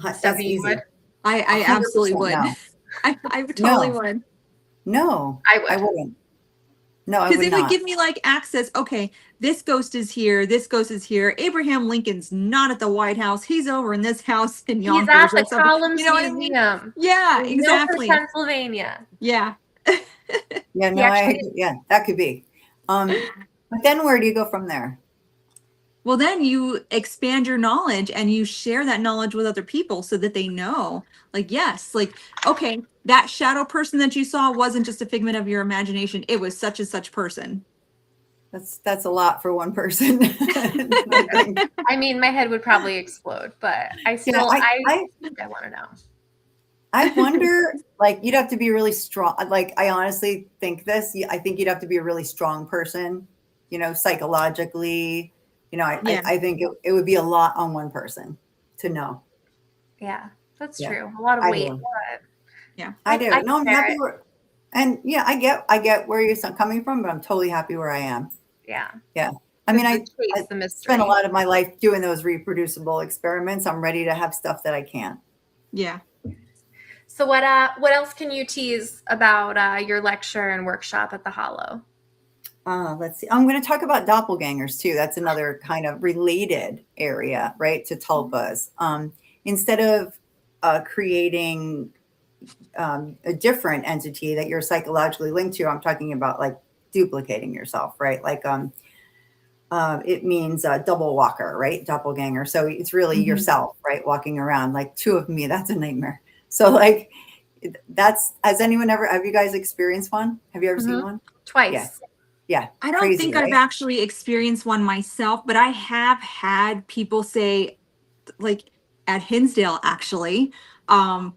That's Stephanie, you easy. would? I absolutely 100% would. no. I would totally No. would. No, I would. I wouldn't. No, I Because would it would not. give me like access. Okay, this ghost is here. This ghost is here. Abraham Lincoln's not at the White House. He's over in this house in He's Yonkers at or the something. Columns You know what I mean? Museum Yeah, in Milford, exactly. Pennsylvania. Yeah. Yeah, He no, actually, yeah, that could be. But then where do you go from there? Well, then you expand your knowledge and you share that knowledge with other people so that they know, like, yes, like, okay, that shadow person that you saw wasn't just a figment of your imagination. It was such and such person. That's a lot for one person. I think. I mean, my head would probably explode, but I Yeah, still, I I want to know. I wonder, like, you'd have to be really strong. Like, I honestly think this. I think you'd have to be a really strong person, you know, psychologically. You know, Yeah. I think it would be a lot on one person to know. Yeah, that's Yeah, true. A lot of I weight. do. But Yeah. I do. I No, I'm compare happy it. where, and yeah, I get where you're coming from, but I'm totally happy where I am. Yeah. Yeah. I mean, The I chase, the spent a mystery. lot of my life doing those reproducible experiments. I'm ready to have stuff that I can't. Yeah. So what else can you tease about your lecture and workshop at the Hollow? Let's see. I'm going to talk about doppelgangers too. That's another kind of related area, right, to tulpas. Instead of creating a different entity that you're psychologically linked to, I'm talking about like duplicating yourself, right? Like it means double walker, right? Doppelganger. So it's really Mhm. yourself, right? Walking around like two of me. That's a nightmare. So like has anyone ever, have you guys experienced one? Have you ever seen one? Twice. Yeah. Yeah. I don't Crazy, think I've right? actually experienced one myself, but I have had people say, like at Hinsdale, actually, weren't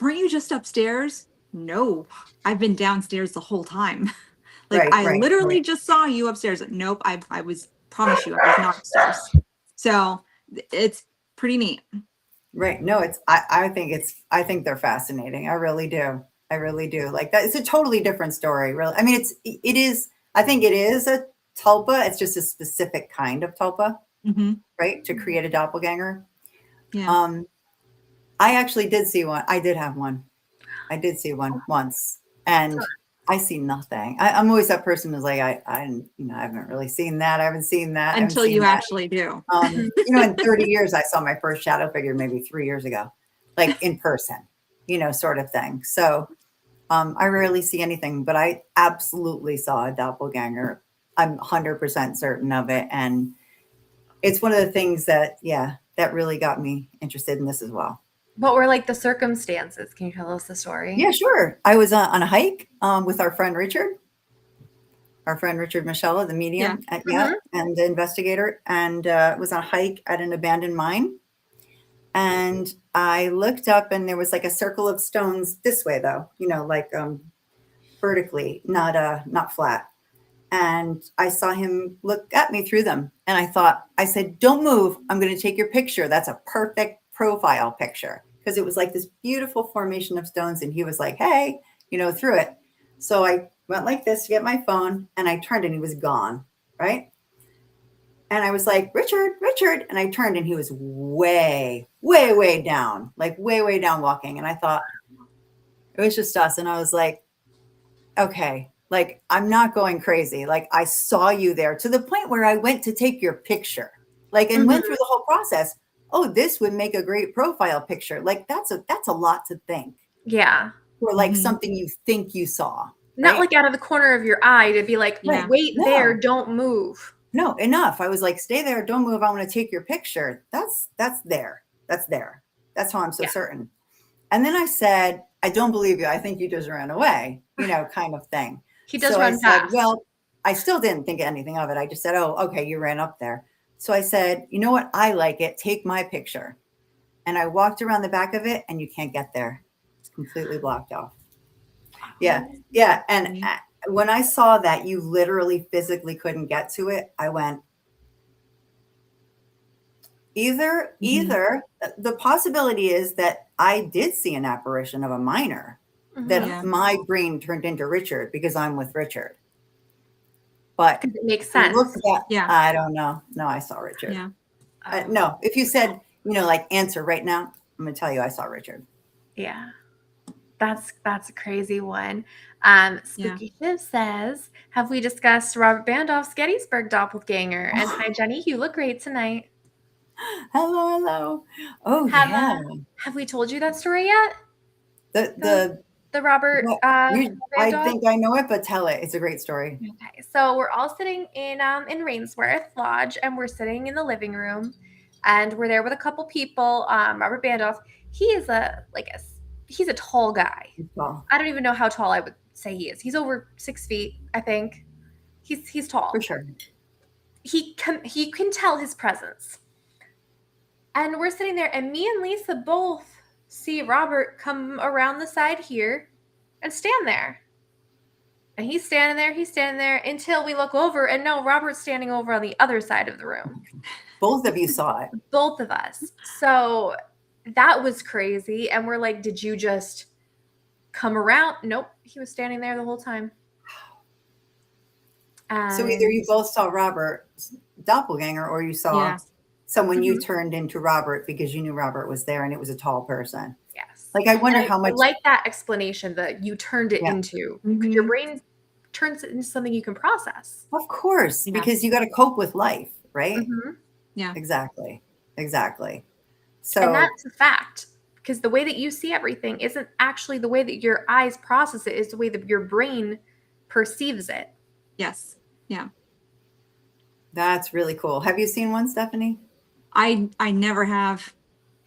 you just upstairs? No, I've been downstairs the whole time. Like Right, I right, literally right. just saw you upstairs. Nope, I was, promise you, I was not upstairs. So it's pretty neat. Right. No, I think they're fascinating. I really do. I really do. Like that. It's a totally different story. Really. I mean, it is, I think it is a tulpa. It's just a specific kind of tulpa, Hmm. right? To create a doppelganger. Yeah. I actually did see one. I did have one. I did see one once, and I see nothing. I'm always that person who's like, I haven't really seen that. I haven't seen that. Until you actually do. In 30 years, I saw my first shadow figure maybe 3 years ago, like in person, sort of thing. So I rarely see anything, but I absolutely saw a doppelganger. I'm 100% certain of it. And it's one of the things that really got me interested in this as well. What were like the circumstances? Can you tell us the story? Yeah, sure. I was on a hike with our friend Richard Michelle, the medium and the investigator, and was on a hike at an abandoned mine. And I looked up, and there was like a circle of stones this way, though, like vertically, not flat. And I saw him look at me through them. And I said, don't move. I'm going to take your picture. That's a perfect profile picture. Because it was like this beautiful formation of stones. And he was like, hey, through it. So I went like this to get my phone, and I turned, and he was gone. Right. And I was like, Richard. And I turned, and he was way, way, way down, like way, way down walking. And I thought it was just us. And I was like, okay, like, I'm not going crazy. Like, I saw you there, to the point where I went to take your picture, like, and went through the whole process. Oh, this would make a great profile picture. Like, that's a lot to think. Yeah. Or like something you think you saw. Not like out of the corner of your eye to be like, wait there, don't move. No, enough. I was like, stay there, don't move. I want to take your picture. That's there. That's there. That's how I'm so certain. And then I said, I don't believe you. I think you just ran away, kind of thing. He does run fast. Well, I still didn't think anything of it. I just said, oh, okay, you ran up there. So I said, you know what? I like it. Take my picture. And I walked around the back of it, and you can't get there. It's completely blocked off. Yeah. Yeah. And when I saw that you literally physically couldn't get to it, I went, either the possibility is that I did see an apparition of a miner, that my brain turned into Richard because I'm with Richard. But it makes sense. I don't know. No, I saw Richard. Yeah. No, if you said, like, answer right now, I'm going to tell you I saw Richard. Yeah. That's a crazy one. Spooky Shiv says, have we discussed Robert Bandoff's Gettysburg doppelganger? And hi, Jenny, you look great tonight. Hello. Oh, have we told you that story yet? The Robert I think I know it, but tell it. It's a great story. Okay, so we're all sitting in Rainsworth Lodge, and we're sitting in the living room, and we're there with a couple people. Robert Bandoff, he's a tall guy. Tall. I don't even know how tall I would say he is. He's over 6 feet, I think. He's tall. For sure. He can tell his presence. And we're sitting there, and me and Lisa both see Robert come around the side here and stand there. And he's standing there until we look over, and no, Robert's standing over on the other side of the room. Both of you saw it. Both of us. So that was crazy. And we're like, did you just come around? Nope. He was standing there the whole time. So either you both saw Robert's doppelganger, or you saw someone you turned into Robert because you knew Robert was there, and it was a tall person. Yes. Like, I wonder how much. I like that explanation that you turned it into. Because your brain turns it into something you can process. Of course, because you got to cope with life, right? Mm-hmm. Yeah. Exactly. So, and that's a fact, because the way that you see everything isn't actually the way that your eyes process it, is the way that your brain perceives it. Yes. Yeah. That's really cool. Have you seen one, Stephanie? I never have.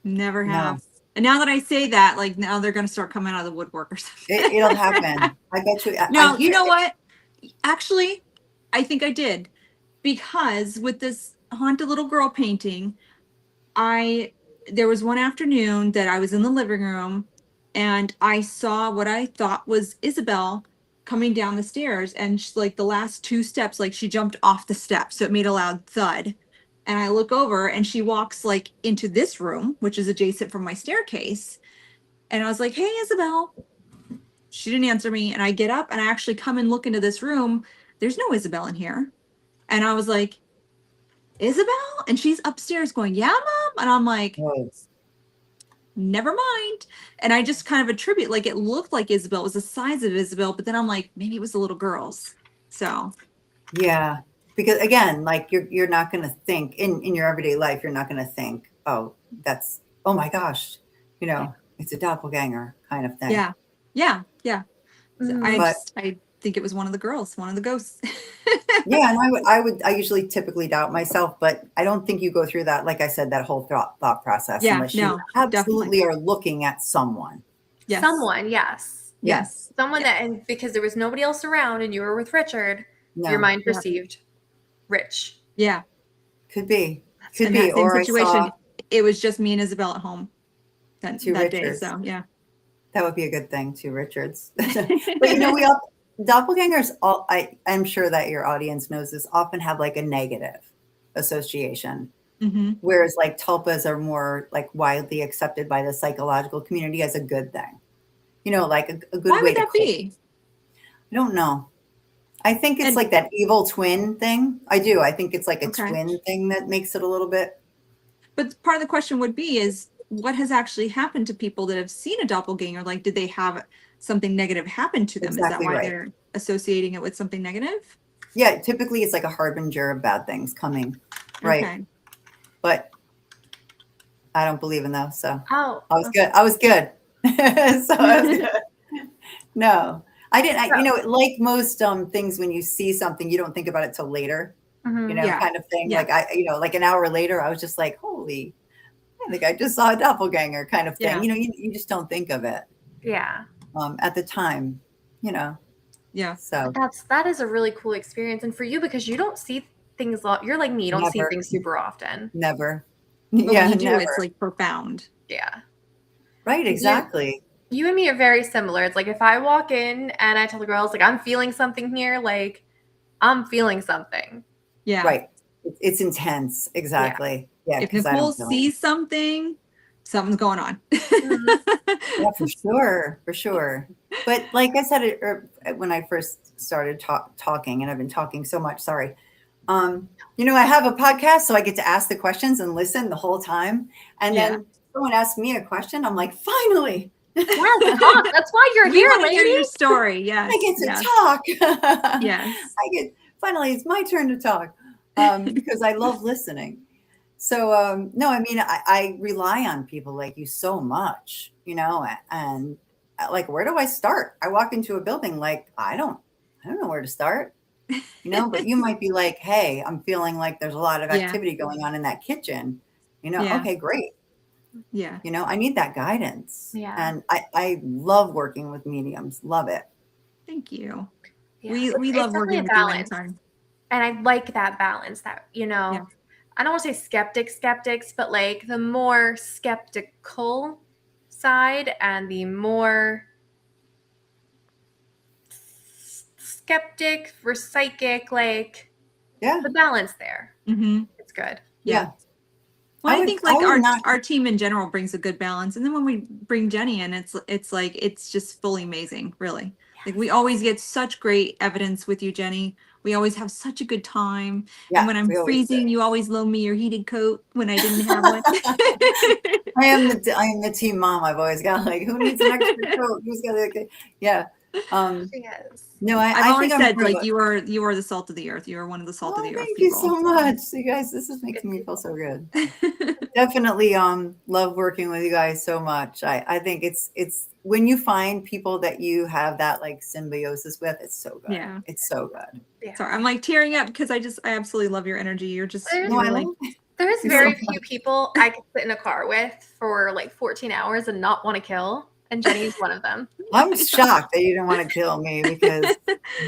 Never have. No. And now that I say that, like, now they're going to start coming out of the woodwork or something. It'll happen. I bet you. No, you know what? Actually, I think I did. Because with this haunted little girl painting, there was one afternoon that I was in the living room, and I saw what I thought was Isabel coming down the stairs, and she's like the last 2 steps, like she jumped off the steps, so it made a loud thud. And I look over, and she walks like into this room, which is adjacent from my staircase. And I was like, hey, Isabel. She didn't answer me. And I get up, and I actually come and look into this room. There's no Isabel in here. And I was like, Isabel? And she's upstairs going, yeah, Mom? And I'm like, never mind. And I just kind of attribute, like, it looked like Isabel, it was the size of Isabel, but then I'm like, maybe it was the little girls. So Yeah, because again, like you're not going to think in your everyday life, you're not going to think, oh, that's, oh my gosh, it's a doppelganger kind of thing. yeah. But I think it was one of the girls, one of the ghosts. yeah, and I usually typically doubt myself, but I don't think you go through that, like I said, that whole thought process Yeah, unless no, you absolutely definitely. are looking at someone. Yes. Someone, yes. Yes. Someone Yeah. that, and because there was nobody else around and you were with Richard, No. your mind Yeah. perceived Rich. Yeah. Could be. In Could be. that same Or situation, I saw it was just me and Isabel at home that day. Richards. So yeah. That would be a good thing, two Richards. But we all doppelgangers, I'm sure that your audience knows this, often have like a negative association. Mm-hmm. Whereas like tulpas are more like widely accepted by the psychological community as a good thing. Like a good Why way would that be? I don't know. I think it's like that evil twin thing. I do. I think it's like a twin thing that makes it a little bit. But part of the question would be is what has actually happened to people that have seen a doppelganger? Like, did they have something negative happen to them? Exactly. Is that why they're associating it with something negative? Yeah, typically it's like a harbinger of bad things coming. Right. Okay. But I don't believe in those. So I was good. I was good. So I was good. No, I didn't. Like most things, when you see something, you don't think about it till later. Mm-hmm. Kind of thing. Yeah. Like like an hour later, I was just like, holy, I think I just saw a doppelganger kind of thing. Yeah. You just don't think of it. Yeah. At the time, Yeah. So that is a really cool experience, and for you because you don't see things. You're like me. You don't see things super often. Never. But when you do, never. It's like profound. Yeah. Right. Exactly. You and me are very similar. It's like if I walk in and I tell the girls like I'm feeling something here, like I'm feeling something. Yeah. Right. It's intense. Exactly. Yeah. If Nicole sees something, something's going on. Yeah, for sure. For sure. But like I said, when I first started talking, and I've been talking so much, sorry. I have a podcast, so I get to ask the questions and listen the whole time. And then someone asks me a question, I'm like, finally. Yeah, talk. That's why you're here, lady. Hear your story. Yes. I get to talk. Yes. Finally, it's my turn to talk because I love listening. So, no, I mean, I rely on people like you so much, and like, where do I start? I walk into a building like, I don't know where to start, but you might be like, hey, I'm feeling like there's a lot of activity going on in that kitchen, okay, great. Yeah. I need that guidance. Yeah. And I love working with mediums. Love it. Thank you. Yeah. We love working with you anytime. And I like that balance that, I don't want to say skeptics, but like the more skeptical side and the more skeptic for psychic, like the balance there. Mm-hmm. It's good. Yeah. Well, I think like our team in general brings a good balance. And then when we bring Jennie in, it's like, it's just fully amazing, really. Yes. Like we always get such great evidence with you, Jennie. We always have such a good time. Yeah, and when I'm freezing, you always loan me your heated coat when I didn't have one. I am the team mom. I've always got like, who needs an extra coat? Who's got it? Yeah. No, I've always said like you are the salt of the earth. You are one of the salt of the earth. Thank you so much. You guys, this is making me feel so good. Definitely love working with you guys so much. I think it's when you find people that you have that like symbiosis with, it's so good. Yeah. It's so good. Yeah. Sorry, I'm like tearing up because I absolutely love your energy. You're just there's very few people I could sit in a car with for like 14 hours and not want to kill. And Jennie's one of them. I'm shocked that you didn't want to kill me because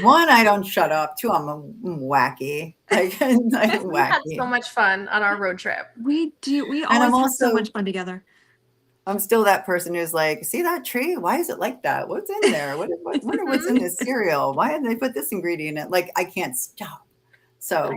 one, I don't shut up. Two, I'm wacky. We had so much fun on our road trip. We do. We always have so much fun together. I'm still that person who's like, see that tree? Why is it like that? What's in there? Wonder what's in this cereal? Why did they put this ingredient in it? Like, I can't stop. So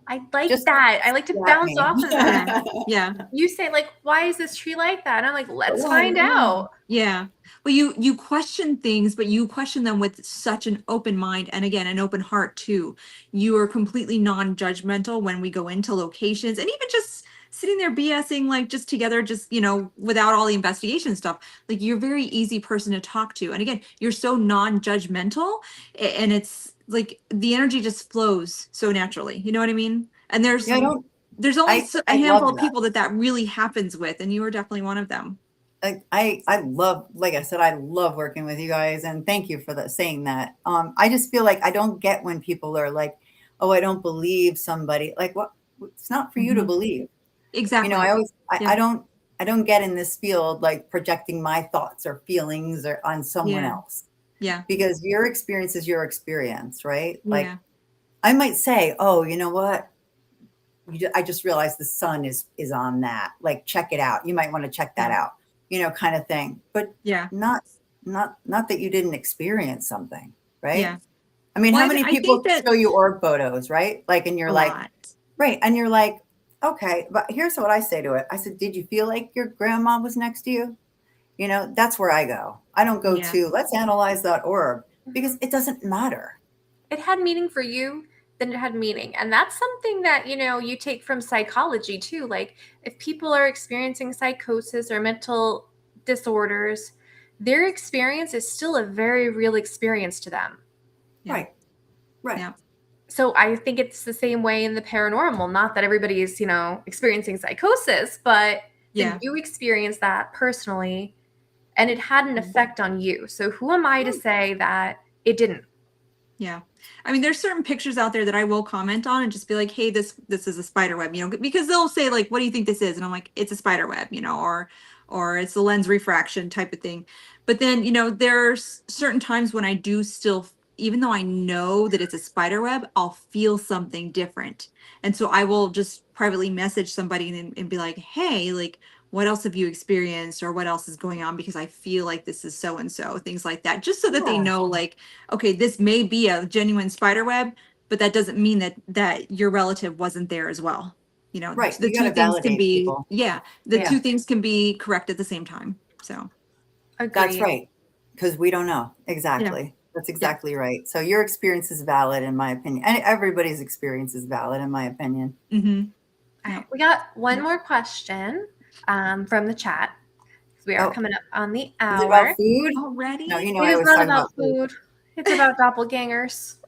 I like that. I like to bounce off of that. Yeah. You say like, why is this tree like that? And I'm like, let's find out. Yeah. Well, you question things, but you question them with such an open mind. And again, an open heart too. You are completely non-judgmental when we go into locations and even just sitting there BSing like just together, just, without all the investigation stuff. Like you're a very easy person to talk to. And again, you're so non-judgmental, and it's like the energy just flows so naturally. You know what I mean? And there's only a handful of people that really happens with, and you are definitely one of them. I love, like I said, I love working with you guys, and thank you for saying that. I just feel like I don't get when people are like, oh, I don't believe somebody. Like, what? It's not for you to believe. Exactly. I don't get in this field like projecting my thoughts or feelings or on someone else. Yeah. Because your experience is your experience, right? Like, I might say, oh, you know what? I just realized the sun is on that. Like, check it out. You might want to check that out, kind of thing. But not that you didn't experience something, right? Yeah. I mean, how many people show you org photos, right? Like, and you're like, right. And you're like, okay, but here's what I say to it. I said, did you feel like your grandma was next to you? That's where I go. I don't go to let's analyze that orb, because it doesn't matter. It had meaning for you, then it had meaning. And that's something that, you take from psychology too. Like if people are experiencing psychosis or mental disorders, their experience is still a very real experience to them. Yeah. Right. Yeah. So I think it's the same way in the paranormal. Not that everybody is, experiencing psychosis, but you experience that personally, and it had an effect on you. So who am I to say that it didn't? Yeah. I mean, there's certain pictures out there that I will comment on and just be like, hey, this is a spider web, because they'll say like, what do you think this is? And I'm like, it's a spider web, or it's a lens refraction type of thing. But then, there's certain times when I do still, even though I know that it's a spider web, I'll feel something different. And so I will just privately message somebody and be like, hey, like, what else have you experienced, or what else is going on? Because I feel like this is so-and-so, things like that, just so that they know, like, okay, this may be a genuine spider web, but that doesn't mean that your relative wasn't there as well. Right. The two things can be, two things can be correct at the same time. So agreed. That's right. Because we don't know. Exactly. Yeah. That's exactly right. So your experience is valid, in my opinion. And everybody's experience is valid, in my opinion. Mm-hmm. All right. We got one more question from the chat. We are coming up on the hour. Is it about food already? No, it is not about food. It's about doppelgangers.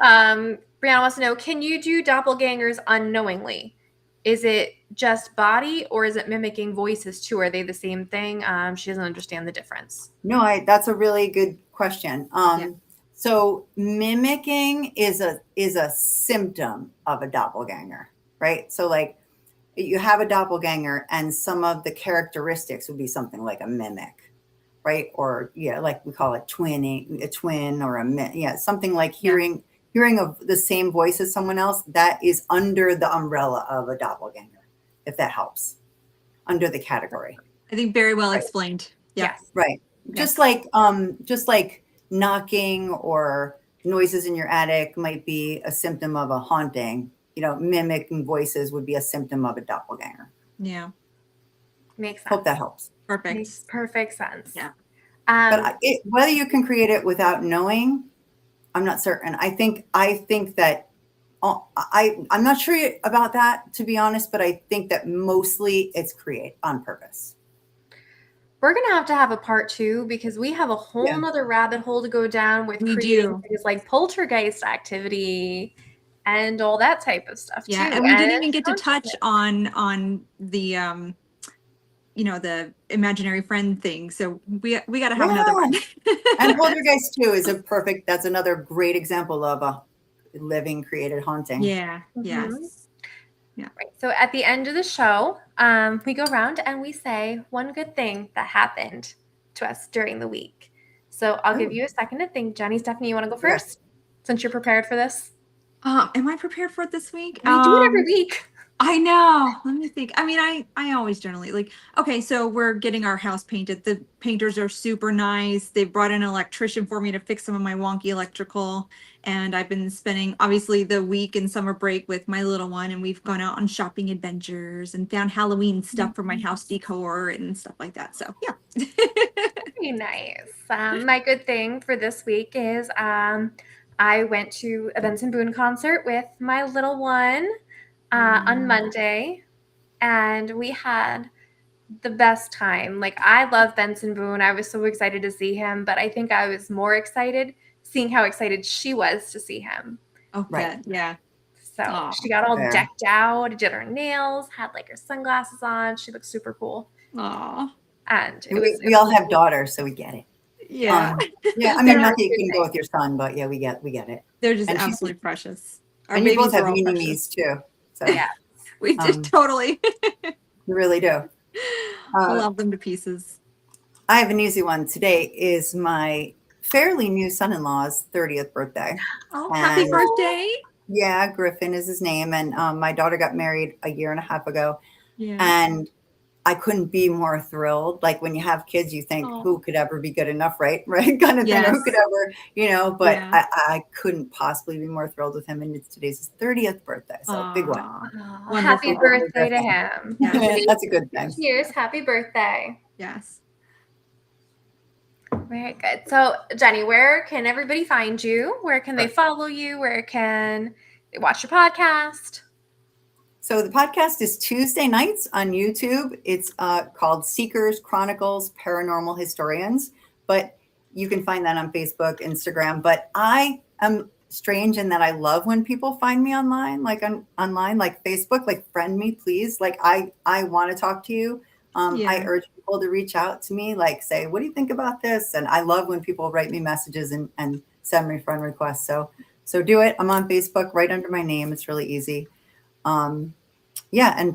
Brianna wants to know, can you do doppelgangers unknowingly? Is it just body, or is it mimicking voices too? Are they the same thing? She doesn't understand the difference. No, that's a really good question. So mimicking is a symptom of a doppelganger, right? So like you have a doppelganger and some of the characteristics would be something like a mimic, right? Or like we call it twinning, a twin, or something like hearing of the same voice as someone else. That is under the umbrella of a doppelganger, if that helps, under the category. I think very well explained. Yeah. Yes. Right. Just like knocking or noises in your attic might be a symptom of a haunting. Mimicking voices would be a symptom of a doppelganger. Yeah. Makes sense. Hope that helps. Perfect. Makes perfect sense. Yeah. But whether you can create it without knowing, I'm not certain. I think that I'm not sure about that, to be honest, but I think that mostly it's created on purpose. We're going to have a part 2, because we have a whole nother rabbit hole to go down with creating things like poltergeist activity and all that type of stuff too. And we didn't even get to touch on the the imaginary friend thing. So we got to have another one. And poltergeist too is that's another great example of a living created haunting. Yeah. Mm-hmm. Yes. Yeah. Right. So at the end of the show, we go around and we say one good thing that happened to us during the week. So I'll give you a second to think. Jennie, Stephanie, you want to go first? Since you're prepared for this? Am I prepared for it this week? We do it every week. I know. Let me think. I mean, I always generally okay, so we're getting our house painted. The painters are super nice. They brought in an electrician for me to fix some of my wonky electrical. And I've been spending, obviously, the week in summer break with my little one. And we've gone out on shopping adventures and found Halloween stuff for my house decor and stuff like that. So, yeah. Very nice. My good thing for this week is I went to a Benson Boone concert with my little one on Monday, and we had the best time. Like, I love Benson Boone. I was so excited to see him, but I think I was more excited seeing how excited she was to see him. Oh, right. Yeah. So she got all decked out, did her nails, had like her sunglasses on. She looked super cool. Aw. And we all have daughters, so we get it. Yeah. Yeah. I mean, not that you can go with your son, but yeah, we get it. They're just absolutely precious. Our and you both have mini-me's too. So yeah, we did totally. You really do. I love them to pieces. I have an easy one. Today is my fairly new son-in-law's 30th birthday. Oh, happy birthday. Yeah, Griffin is his name. And my daughter got married a year and a half ago. Yeah. And I couldn't be more thrilled. Like when you have kids, you think, who could ever be good enough, right? Right? Kind of thing. Who could ever, but I couldn't possibly be more thrilled with him. And today's his 30th birthday. So big one. Happy birthday to him. Yeah. That's a good thing. Cheers. Happy birthday. Yes. Very good. So, Jennie, where can everybody find you? Where can they follow you? Where can they watch your podcast? So the podcast is Tuesday nights on YouTube. It's called Seekers Chronicles Paranormal Historians, but you can find that on Facebook, Instagram. But I am strange in that I love when people find me online, like Facebook, like friend me, please. Like I want to talk to you. I urge people to reach out to me, like say, what do you think about this? And I love when people write me messages and send me friend requests. So do it. I'm on Facebook right under my name. It's really easy. And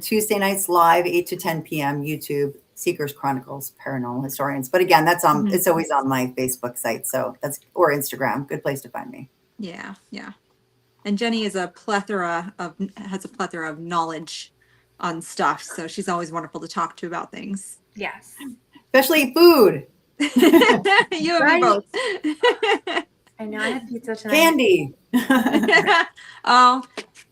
Tuesday nights live, 8 to 10 p.m. YouTube, Seekers Chronicles Paranormal Historians. But again, that's it's always on my Facebook site. So or Instagram, good place to find me. Yeah. Yeah. And Jennie is has a plethora of knowledge on stuff. So she's always wonderful to talk to about things. Yes. Especially food. You and me both. I know I have pizza tonight. Candy. Oh,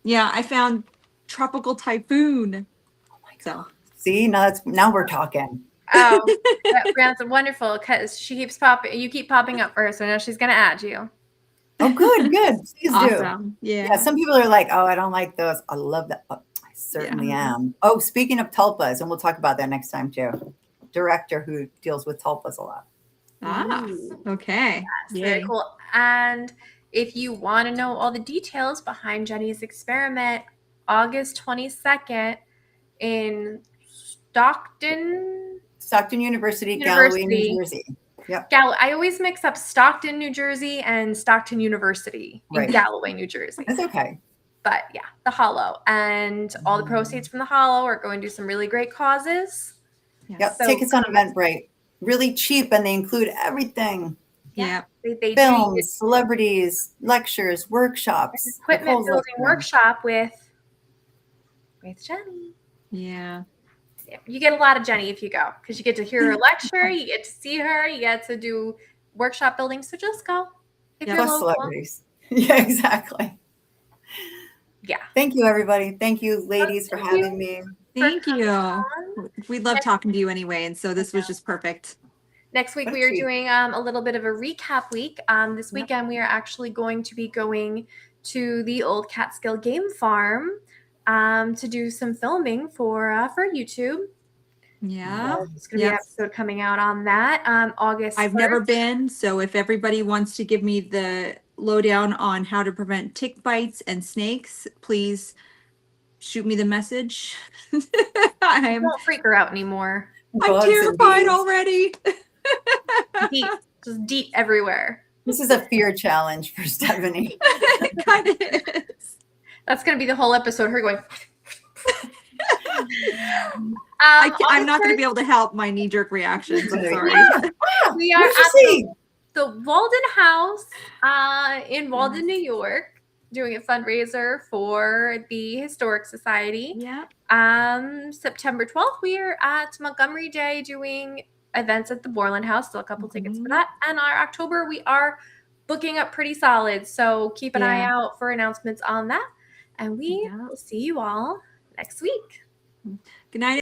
yeah. I found tropical typhoon. Oh my God. See, now we're talking. Oh, that's wonderful because she keeps you keep popping up for her, so now she's gonna add you. Oh, good. Please awesome. do. Yeah. Some people are like, oh, I don't like those. I love that. Oh, I certainly am. Oh, speaking of tulpas, and we'll talk about that next time too. Director who deals with tulpas a lot. Okay. Yes, very cool. And if you want to know all the details behind Jennie's experiment, August 22nd in Stockton University, Galloway, New Jersey. Yep. I always mix up Stockton, New Jersey and Stockton University in Galloway, New Jersey. That's okay. But yeah, the Hollow. And all the proceeds from the Hollow are going to some really great causes. Yep. So, tickets on Eventbrite. Really cheap, and they include everything. Yeah. They films, celebrities, lectures, workshops. Equipment building workshop with Jennie. Yeah. You get a lot of Jennie if you go because you get to hear her lecture, you get to see her, you get to do workshop building. So just go. If you're local. Celebrities. Yeah, exactly. Yeah. Thank you, everybody. Thank you, ladies, for having me. Thank you. We love talking to you anyway, and so this was just perfect. Next week, we are doing a little bit of a recap week. This weekend, we are actually going to be going to the old Catskill Game Farm to do some filming for YouTube. Yeah. It's going to be an episode coming out on that August 1st. I've never been, so if everybody wants to give me the lowdown on how to prevent tick bites and snakes, please shoot me the message. Don't freak her out anymore. I'm terrified already. Just deep everywhere. This is a fear challenge for Stephanie. It kind of is. That's going to be the whole episode, her going. I'm not going to be able to help my knee-jerk reactions. I'm sorry. We are at the Walden House in Walden, New York, doing a fundraiser for the Historic Society. Yeah. September 12th, we are at Montgomery Day doing events at the Borland House. Still a couple tickets for that. And our October, we are booking up pretty solid. So keep an eye out for announcements on that. And we will see you all next week. Good night.